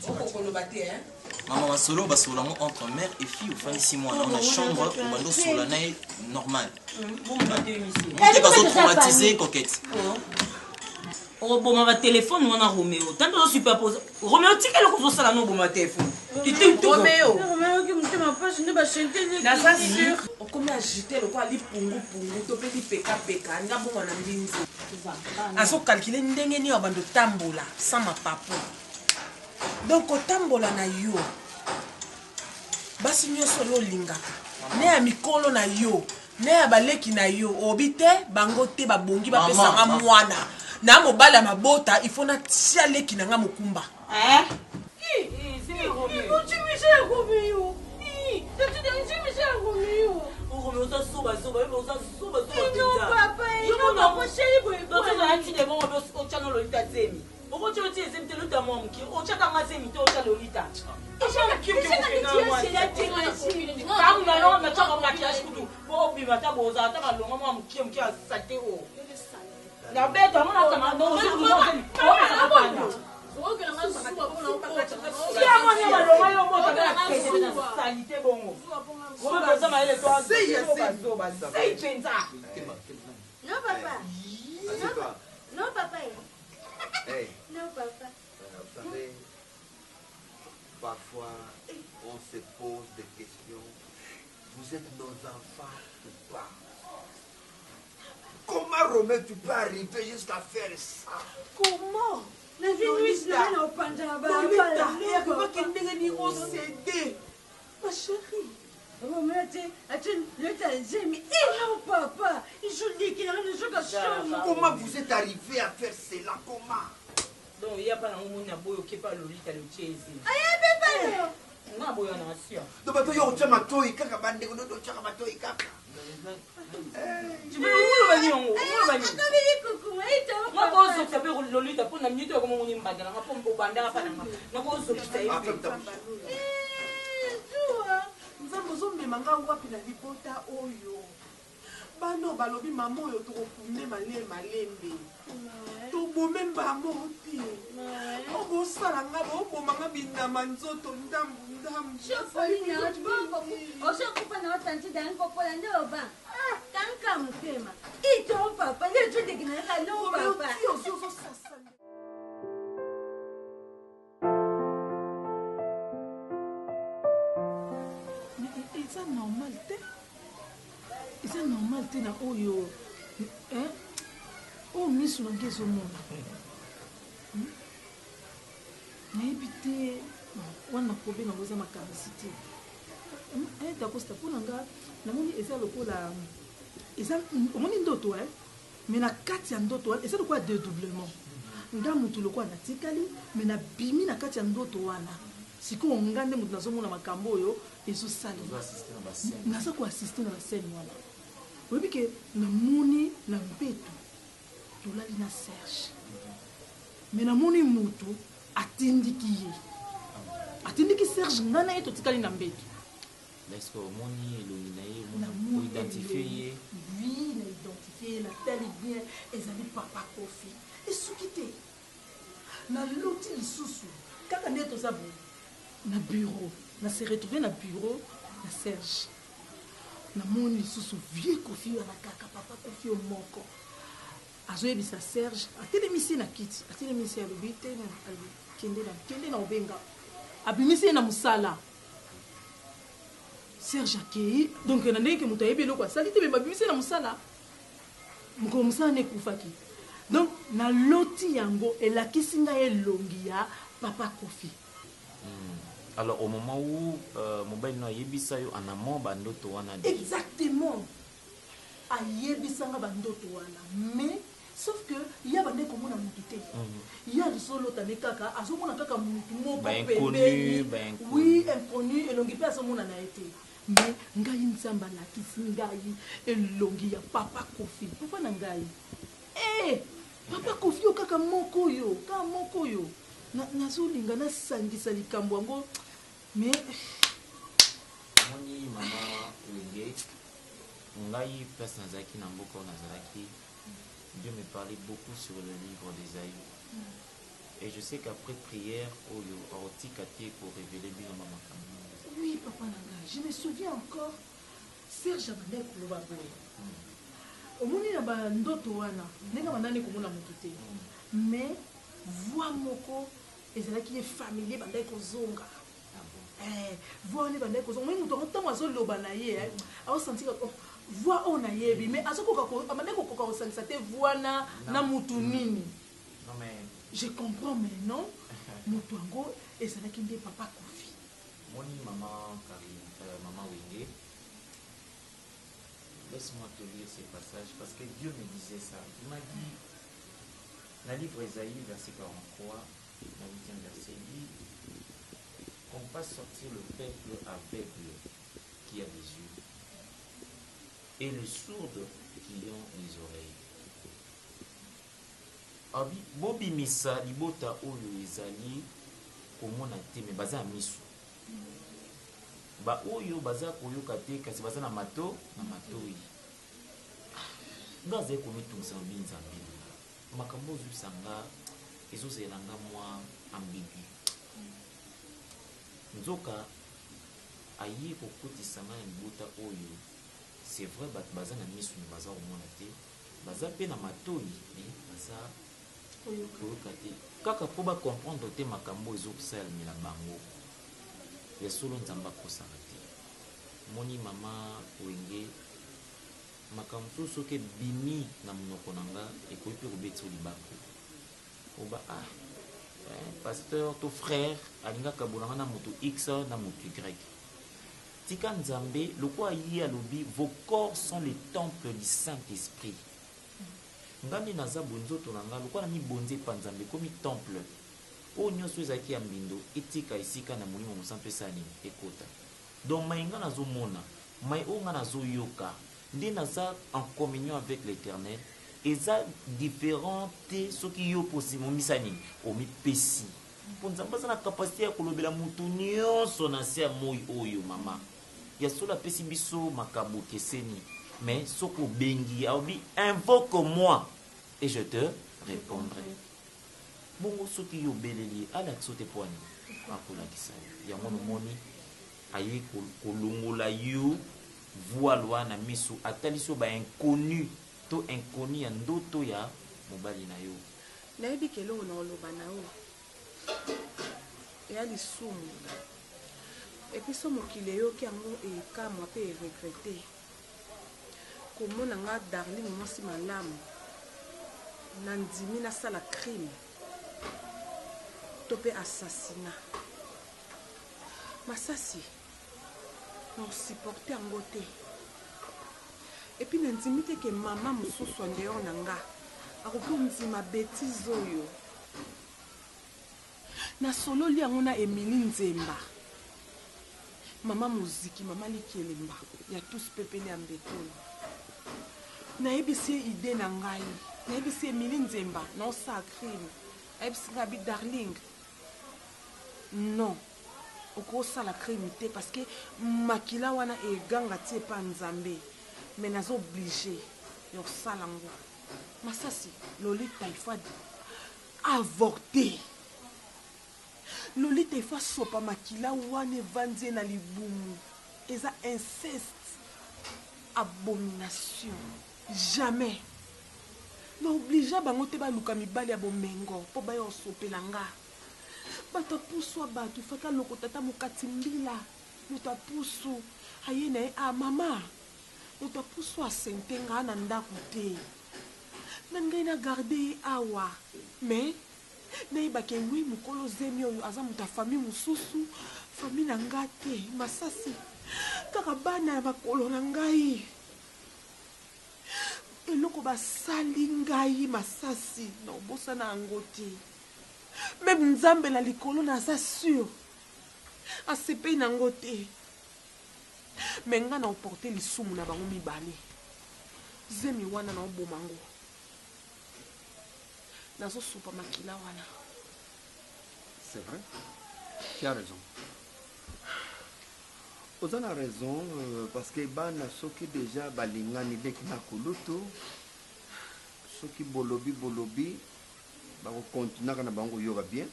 J: okokoloba te
H: Maman Masolo, basolo entre mère et fille, au fin de 6 mois. On a chambre, on va nous sur l'année normale. On est pas traumatisé, coquette.
K: oboma ba téléphone wana Roméo tanto zo superpose Roméo tikelo ko zo sala no boma téléphone
J: Roméo
L: Roméo ki mutema pasi ne ba chanter ne
J: na ça sûr okomi agiter le quoi li pungu to pe li peka nga bongo na mbinzi aso calculer ndenge ni obando tambola sans ma papo donc otambola na yo basi nyonso lo lingaka ne ya mikolo na yo ne ya baleki na yo obi te bango te babongi bapesanga mwana na mobala mabota il faut na tia leki na nga mokumba
L: Non, papa.
M: Hey.
L: Non, papa.
M: Vous savez, parfois, on se pose des questions. Vous êtes nos enfants ou pas? Comment, Romain, tu peux arriver jusqu'à faire ça?
J: Comment?
L: La vie n'a pas au Pandaba.
J: Ma chérie.
L: Papa,
M: comment vous êtes arrivé à faire cela? Comment?
K: Donc il n'y a pas un monde qui est pas Lolita le Chésé. Tu veux
J: nzambe ozomemanga wapi na libota oyo bano balobi mama oyo tokokunde malembe tobome mbango te obosala nga bobomanga binama nzoto ndambu
L: osokupa na otanti dankopola nde oba kanka motema ito papa nde todekinaka no papa
A: eza normal te na oyo oyo miso nange ezomona nayebi te wana problème yango eza makamisi te dakosta mpo na nga namoni eza lokola omoni ndoto mais na kati ya ndoto wana eza lokola dédoublement nga mutu lokola natikali mais nabimi na kati ya ndoto wana sikoyo nga nde mutu nazomona makambo oyo ezosalema naza koassiste na bascène wana oyebi ke namoni na mpeto tolali na Serge mais namoni mutu atindiki Serge nga na ye totikali na mbeto
H: est-ce que omoni elongi na ye oidentifie ye
A: oui na identifie ye natali bien ezali papa Kofi esuki te naloti lisusu kaka nde toza boye na bureau na se retrouver na bureau na Serge namoni lisusu vie Kofi wana kaka papa Kofi moko azoyebisa Serge atelemisi na kiti atelemisi alobi te kende na obenga abimisi na musala Serge akei donc na ndenge moto ayebi eloko asali te me babimisi na musala mokolo mosala na ekufaki donc naloti yango elakisi ngai elongi ya papa Kofi.
H: Alors au moment où mobile no ayebisa yo en amont bandoto wana
A: exactement ayebisanga bandoto wana mais sauf que il y a bande komona mutu te il y a solo tane kaka azomona kaka mutu moko pembeni oui inconnu elongi pe azomona na été mais ngai nzamba lakisi ngai elongi ya papa Kofi papa na ngai papa Kofi yo kaka moko yo nazolinga nasangisa likambo yango mais
H: moni mama Wenge ngai place nazaki na mboka nazalaki Dieu me parlait beaucoup sur le livre d'Ésaïe. Et je sais qu'après prière, pour révéler bien maman.
A: Oui, papa Nanga, je me souviens encore. Serge Abandé Koulobaboy. Au moment où ndoto wana, nenga mandane komona mutu te. mais voix moko ezalaki familier bandai kozonga voix ne bandai kozonga mais mutu ntango azoloba na ye aosentir voix oyo nayebi mais abandai kokoka kosangisa te voix na mutu nini je comprends mais non mutu yango ezalaki nde papa Kofi
H: moni maman Wenge. Laisse-moi te lire ces passages parce que Dieu me disait ça. Il m'a dit, dans le livre Ésaïe, verset 43, dans le 8e verset, il dit qu'on fasse sortir le peuple aveugle qui a des yeux et les sourds qui ont les oreilles. Abi, Bobi Misa, Libota Oyo Ezali, komona te, mais baza misu. Ba oyo baza koyoka te kasi baza na mato na matoi nga ze komitungisa nzambe makambo ozwisanga ezozelanga mwa ambigu nzoka aye kokotisanga na libota oyo c'est vrai bato baza na misu me baza komona te baza mpe na matoi baza koyoka te kaka mpo bacomprendre te makambo ezokosalemela bango ya solo nzamba kosaka te moni mama Wenge makambo so soki bimi na monoko na nga ekoki mpe kobetisa libako oba pasteur to frère alingaka bolanga na moto x na moto y tika nzambe lokwa ye alobi vos corps sont les temples du Saint-Esprit ngambi naza bonzoto na nga lokwa na mibonze epa nzambe komi temple oyo nyonso ezalaki ya mbindo etika esika na molimo mosantu esani ekota donc mai nga nazomona mai oyo nga nazoyoka nde naza en communion avec l'éternel eza différent te soki yo momisa nini omipesi mpo nzambe aza na kapasité ya kolobela motu nyonso na se ya moi oyo mama ya solo apesi biso makambo keseni mais soki obengi aobi invoque moi et je te répondrai bongo soki yo obeleli alakisa te po ani akolakisa yo yango nomoni aye kolongola yo voile wana miso atalisi yo bainconnu to inconnu ya ndoto ya mobali na yo
J: nayebi ke elongo na oloba na yo eya lisumu epui so mokili eyoki yango ekamwa mpe eregrete komona nga darling mwasi malamu na ndimi nasala crime to mpe assassinat masasi naosupporte yango te epui nandimi te ke mama mosusu andeyor na nga akoki ondima betise oyo nasololi yango na Emily Nzemba mama moziki mama Likelemba ya tous pepele ya mbetolo nayebisi ye ide na ngai nayebisi Emily Nzemba naosala crime nayebisi ngai abi darling non okosala crime te parce que makila wana eganga ti epa nzambe mais naza oblige ya kosala yango masasi Lolita ifo avorte Lolita ifo asopa makila wana evandi ye na libumu eza inceste abomination jamais na oblige bango te baluka mibali ya bomengo mpo baya osopela nga bato apusu bato ifaka lokota ata mokati mbila moto apusu aye na ye mama moto apusu asente nga na ndako te na ngai na garde ye awa mais nayebaki wi mokolo zemi oyo aza moto ya famille mosusu famille na nga te masasi kaka bana ya makolo na ngai eloko basali ngai masasi na obosana yango te meme nzambe na likolo naza sur asepei nango te me nga na oporte lisumu na bango mibale zemi wana na oboma ngo nazosupa makila wana.
M: C'est vrai, tu as raison. Vous avez raison parce que bana soki déjà balingani deki na kulutu soki bolobi ba continuer kana bango yoga bien,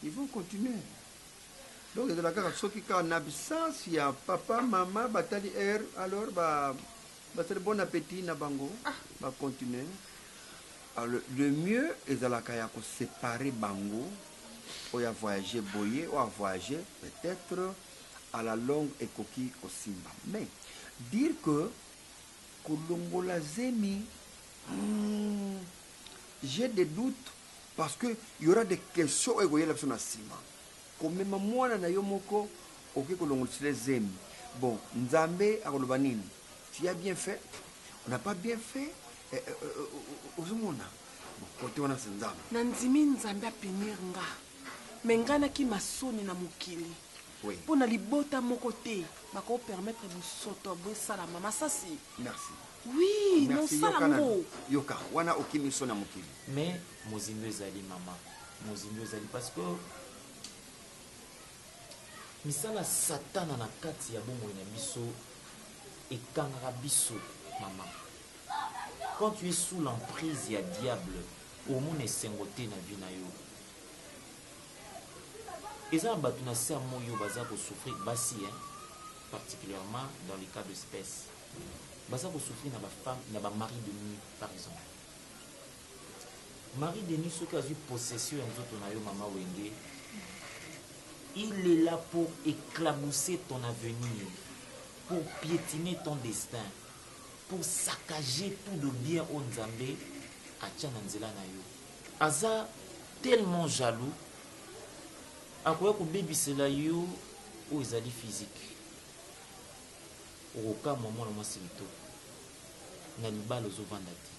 M: ils vont continuer. Donc de la kaka soki ka en absence ya papa maman batali alors ba c'est bon appétit na bango ba continuer. Alors, le mieux est de la kaya ko séparer bango ou a voyager boyer ou a voyager peut-être à la longue et koki au simba. Mais dire que kolongola zemi, j'ai des doutes parce que il y aura des questions et voyez la personne à simba. Comme même moi na yomoko ok kolongola zemi. Bon, Nzambe a kolobanini. Tu as bien fait, on n'a pas bien fait. Ozomona côté wana senzama
J: nandimi Nzambe apenir nga me nga naki masoni na mokili mpo na libota moko te bakopermettre bosoto boesala mama sasi.
M: Merci.
J: Oui, nosala ngo
M: yoka wana okimi so na mokili
H: mais mozimbo ezali mama, mozimbo ezali parce que misala satana na kati ya bomoi na biso ekangaka biso mama. Quand tu es sous l'emprise, il y a diable. Au monde est sengoté na vie na yo. Et ça, tu n'as pas moyo baza pour souffrir basi, particulièrement dans les cas d'espèce. Baza pour souffrir na ba femme, na ba mari de nuit, par exemple. Mari de nuit, ceux qui ont eu possession en autres na yo maman wenge, il est là pour éclabousser ton avenir, pour piétiner ton destin, pour saccager tout de bien au Nzambe à Tchananzela na yo. Aza tellement jaloux, à quoi que baby c'est là yo ou ils allaient physique. Au cas moment le moi c'est lito. Nalibala ozo vandati.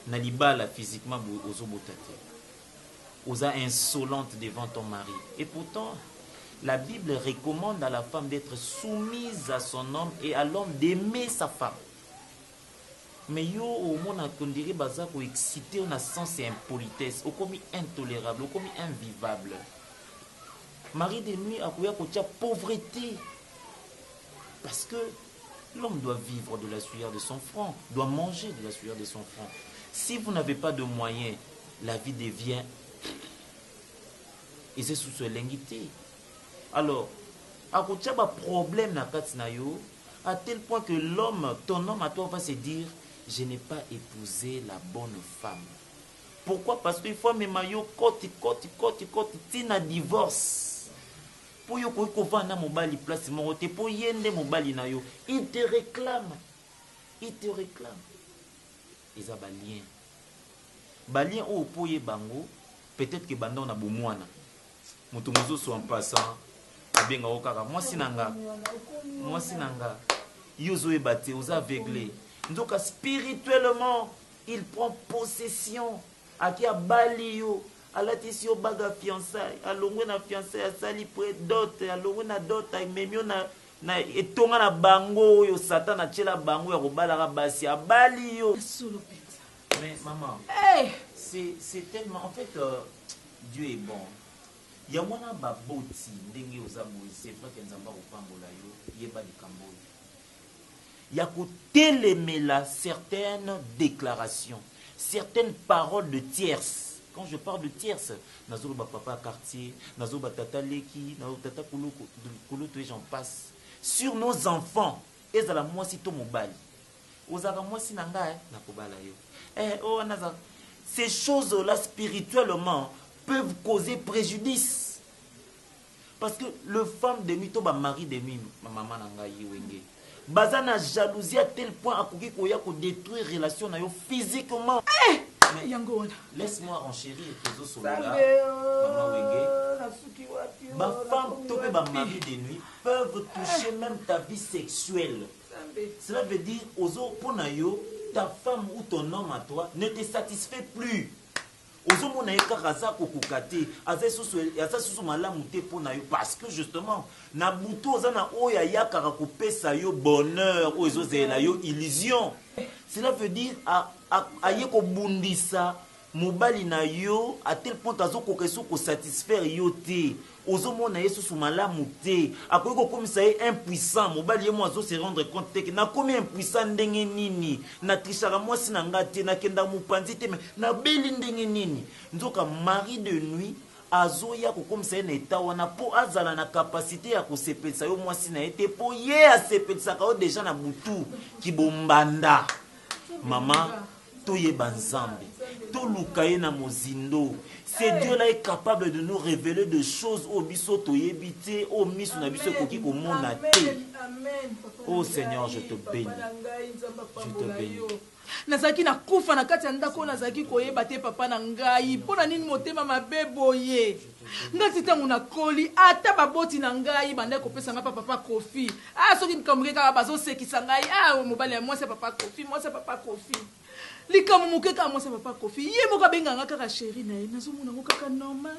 H: Nalibala physiquement ozo botate. Oza insolente devant ton mari. Et pourtant la Bible recommande à la femme d'être soumise à son homme et à l'homme d'aimer sa femme. Mais yo au monde on dirait baza ko excité on a sens et impolitesse, au commis intolérable, au commis invivable. Mari de nuit a koya ko tia pauvreté. Parce que l'homme doit vivre de la sueur de son front, doit manger de la sueur de son front. Si vous n'avez pas de moyens, la vie devient et c'est sous ce linguité. Alors, à cause de problème à tel point que l'homme, ton homme à toi va se dire, je n'ai pas épousé la bonne femme. Pourquoi? Parce qu'il faut même côté, tina divorce. Pour yo ko vana mobali place mon te pour yende mobali na yo, il te réclame. Il te réclame. Ils ont balien. Balien au poye bango, peut-être que bandon na bomwana. Mutumozo so en passant. Moi sinanga yozo ebate aux aveuglés. Donc spirituellement il prend possession à qui a bali yo à la tisio baga fiançailles à longue na fiançailles à sali près d'autres à longue na d'autres à memio na etonga na bango yo satan na tchela bango ya kobala basi a bali yo. Mais maman c'est tellement en fait Dieu est bon. Il y a mwana baboti ndenge ozaboy c'est vrai que nzamba kopambola yo yeba likambo. Il y a kotelemela certaines déclarations, certaines paroles de tierces. Quand je parle de tierces, nazo ba papa quartier, nazo ba tata leki, nazo tata kuluto et j'en passe. Sur nos enfants, ezala mwasi to mobali. Ozaka mwasi nanga na kobala yo. Oh naza. Ces choses-là spirituellement peuvent causer préjudice. Parce que le femme de nuit, to ba mari de nuit, ma maman nanga yiwenge. Bazana jalousie à tel point à koki koya ko détruire relation na yo physiquement. Laisse-moi enchérir tes os là. Maman wenge. Ma femme to ba mari de nuit peuvent toucher même ta vie sexuelle. Cela veut dire ozo pona yo ta femme ou ton homme à toi ne te satisfait plus. Parce que justement na buto zana oya yakara kopesa yo bonheur o ezozela yo illusion. Cela veut dire ayeko bundisa mobali na yo à tel point kazo kokeso ko satisfaire yo te. Ozomona yesu sous malamu te akoyiko komisa ye impuissant mobali ye mo azo se rendre compte que na komi impuissant ndenge nini na trishaka mwasi na nga te na kenda mupanzi te mais na beli ndenge nini nzoka mari de nuit azoya kokomisa ye na eta wana po azala na capacité ya kosepelisa yo mwasi na ye te po ye asepelisaka yo deja na butu kibombanda. Maman toyeba nzambe toluka ye na mozindo. Ce Dieu-là est capable de nous révéler des choses au biso toyebi te au miso na biso koki komona te. Oh Seigneur, je te bénis. Je te bénis.
A: Nazaki na kufa na kati ya ndako nazaki koyeba te papa na ngai mpona nini motema mabe boye ngati ntango na koli ata baboti na ngai bandaki kopesa nga papa kofi soki likambo kaka bazosekisa ngai mobali ya mwasi ya papa kofi likambo moke kaka mwasi ya papa kofi ye moko abenganga kaka sheri na ye nazomona ngo kaka normal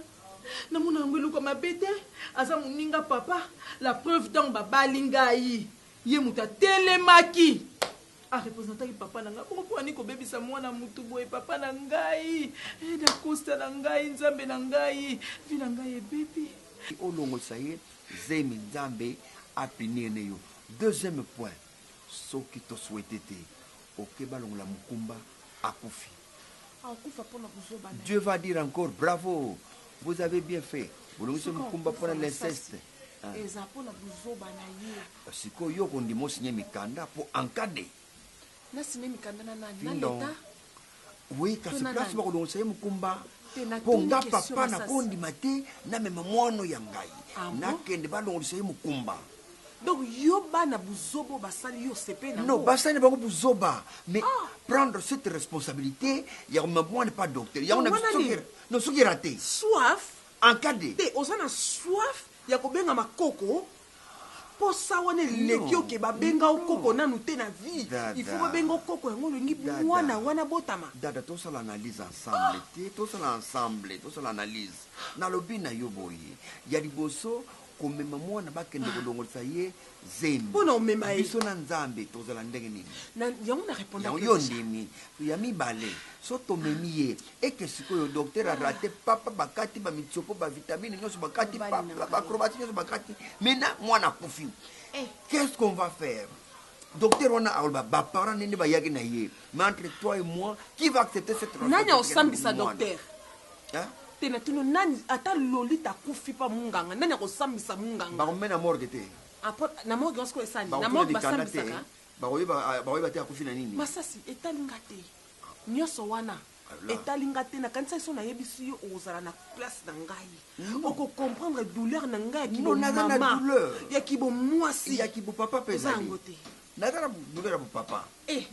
A: namona yango eluka mabe te aza moninga papa la preuve ntango babali ngai ye moto atelemaki représentant papa nanga pourquoi ni ko bebisa mwana mutu boye papa na ngai da costa na ngai nzambe na ngai vina ngai bébé
M: olongo saye zemi nzambe apinene yo. Deuxième point, soki to souhaité te okeba longola mukumba akufi. Dieu va dire encore bravo, vous avez bien fait. Bolongise mukumba pona l'inceste. Siko yo kondimo signé mikanda pour encadrer. Oui, kasi place ba kolongosa ye mukumba ponga papa na kondima te na mema mwana ya ngai nakende balongolisa ye mukumba.
J: Donc yo bana buzobo basali yo sepe na
M: non basali bango buzoba mais prendre cette responsabilité ya mema n'est pas docteur ya on a non soki raté
J: soif
M: encadré
J: te osana soif ya kobenga makoko. Pour ça, on est l'équipe qui va benga au coco na nous na vie. Il faut benga au coco et on lui wana botama.
M: Dada, tout ça l'analyse ensemble. Tout ça l'ensemble, tout ça l'analyse. Na lobi na yoboye. Yali boso comme maman na ba kende kolongo saye zemi.
J: Bona omema e.
M: Biso na nzambe tout ça la ndenge nini.
J: Na yango na répondre.
M: Yo ndimi. Ya mi balé. Soto memiye et que ce que le docteur a raté papa bakati ba mitsopo ba vitamine nyoso bakati papa ba acrobatie nyoso bakati maintenant moi na kufi qu'est-ce qu'on va faire docteur on a alba ba parents nene ba yaki na ye mais entre toi et moi qui va accepter cette
J: responsabilité nani osambisa docteur hein tena tuno nani ata lolita kufi pa munganga nani akosambisa munganga
M: ba mena morgue te
J: apot na morgue osko esani na morgue basambisa ka
M: ba oyiba te akufi na nini
J: masasi etalinga te nyoso wana etalinga te na kanisa so na yebisi yo ozala na place na ngai oko comprendre douleur na ngai ki bo mama ya ki bo mwasi
M: ya ki bo papa pesa ngote na dara douleur bo papa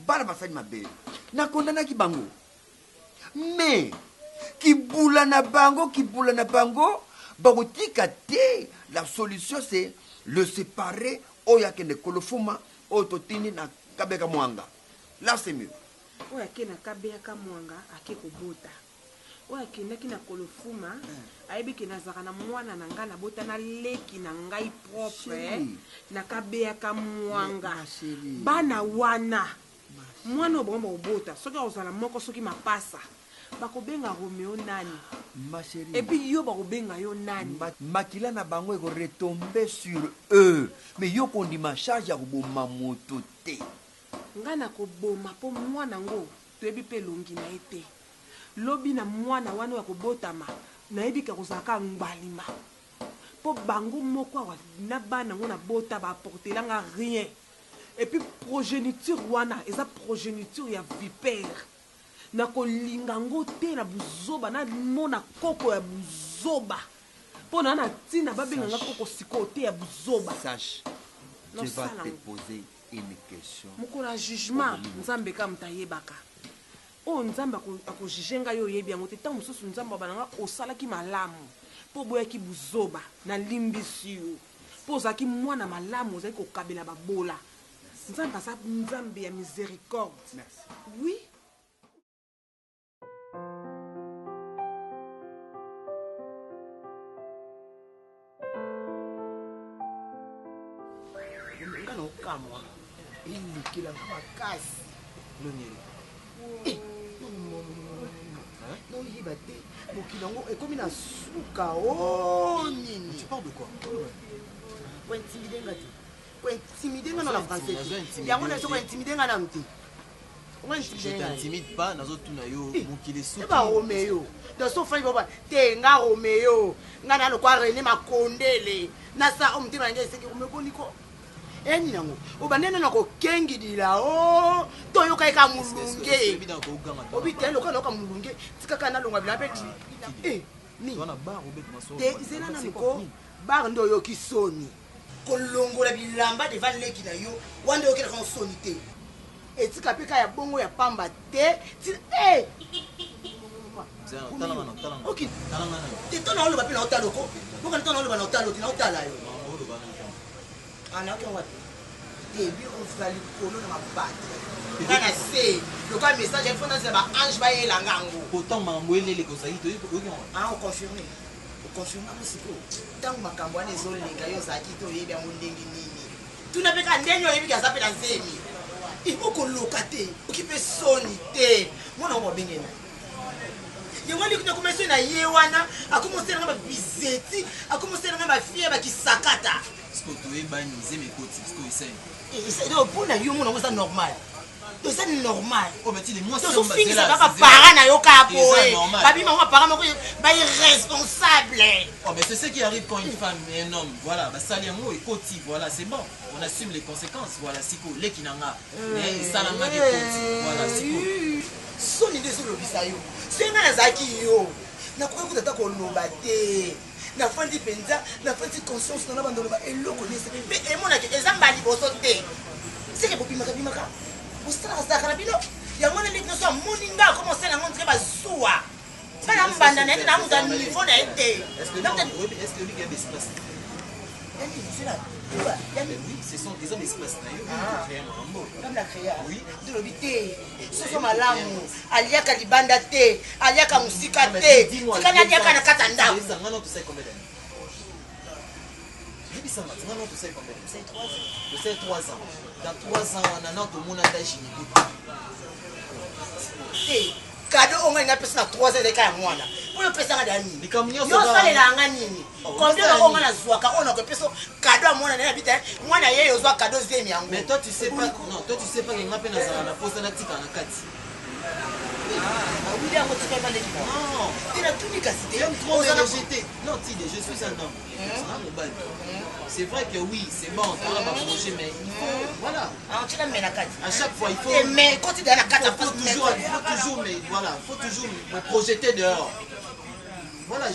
M: bana basali mabe na kondana ki bango mais ki bula na bango bakotika te. La solution c'est le séparer oya kende kolofuma ototini na kabeka mwanga là c'est mieux.
J: Oya kena kabeka mwanga ake kobota oya kendaki na kolofuma ayebi ke nazaka na mwana na ngai na bota na leki na ngai propre na kabeka mwanga bana wana mwana obomba obota soki ozala moko soki mapasa bakobenga Romeo nani
M: ma chérie
J: et puis yo bakobenga yo nani
M: makila na bango eko retomber sur eux mais yo kondima charge ya koboma moto te
J: nga na koboma po mwana ngo toyebi pe longi na ete lobi na mwana wana ya kobotama nayebi ka kozaka ngbalima po bango moko wa na bana ngo na bota ba portelanga rien et puis progéniture wana eza progéniture ya vipère na kolinga ngo te na buzoba na mona koko ya buzoba po na tina babenga nga koko siko te ya buzoba
M: sache tu vas te poser une question
J: mukula jugement nzambe ka mtayebaka o nzambe akojugenga yo yebi yango te tango mosusu nzambe abananga osalaki malamu po boyaki buzoba na limbisi yo po ozalaki mwana malamu ozalaki kokabela babola nzambe aza nzambe ya miséricorde.
M: Merci.
J: Oui.
I: Kamwa ili kila makasi nonyeli no yibate mokilango ekomi na suka o nini
G: tu parles de quoi
I: ko intimider ngati ko intimider ngana na français yango na so ko intimider ngana mti
G: je t'intimide pas nazotuna yo mokile suki
I: ba Romeo de so fa baba te nga Romeo ngana no kwa René Makondele na sa omtima ngeke seki umeboniko eni nango obandene na kokengidila o toyoka eka mulunge obitelo kana ka mulunge tikaka na longa bilambe ni te zela na niko bar ndo yoki soni kolongola bilamba devant leki na yo wande yokela ka soni te etika peka ya bongo ya pamba te ok te tona oloba mpe na otaloko boka tona oloba na otalo te na otala yo ana oke wapi tebi ozala likolo na mabati nga na se loka message efo nazela baange bayelanga yango
N: pourtant makambo eleleka ozali
I: oconfirme oconfirme siko ntango makambo wana ezolenga yo ozalaki te oyebi yango ndenge nini tuna mpe ka ndenge oyebiki aza mpe na nzemi okoloka te oki mpe soni te mwana ngo babengena yango alikuta komesoi na ye wana akomoselanga babizeti akomoselanga bafie bakisakata
N: toyebani nzembe ekoti
I: mpona yo mona ngo eza normal eza normal
N: tozofingisa
I: tozofingisa kaka para na yo kaka boye babima ngo bapara moko bairresponsable
N: mais c'est ce qui arrive quand une femme et un homme voilà basali yango ekoti voilà c'est bon on assume les conséquences voilà siko leki nanga mais esalangaki ekoti voilà siko
I: soni nde ezolobisa yo soki ngai nazalaki yo nakoki kutata koloba te nafandi mpenza nafandi conscience nana bandoloba eloko nyese mpe emonaki eza mba liboso te seke bobimaka osalaka na bino yango nde ndeki nyonso amoni nga akomosala yango ndike bazuwa bana mbanda na ye te na mutu ya niveau na ye te
N: ce sont des hommes espace na yo
I: comme la créa tolobi te soso malamu aliaka libanda te aliaka mosika te tikani aliaka na kata ndako
N: c'est 3 ans dans 3 ans on a notre monde à gynéco
I: kado onga ina pesa na 3 ans ezalika ya mwana oyo pesanga da nini yosalelanga nini combien onga na zwaka ona kopesa kado ya mwana na bita mwana ye yozwa kado zemi yango
N: mais toi tu sais pas non toi tu sais pas que ngape na zala na posa na tika na kati
I: oui yango tika ba ndeki non tina tuni kasi te
N: non tide je suis un homme c'est vrai que oui c'est bon on a un projet mais il faut voilà
I: à
N: chaque fois il faut
I: mais quand tu es dans la carte
N: faut toujours mais voilà faut toujours me projeter dehors voilà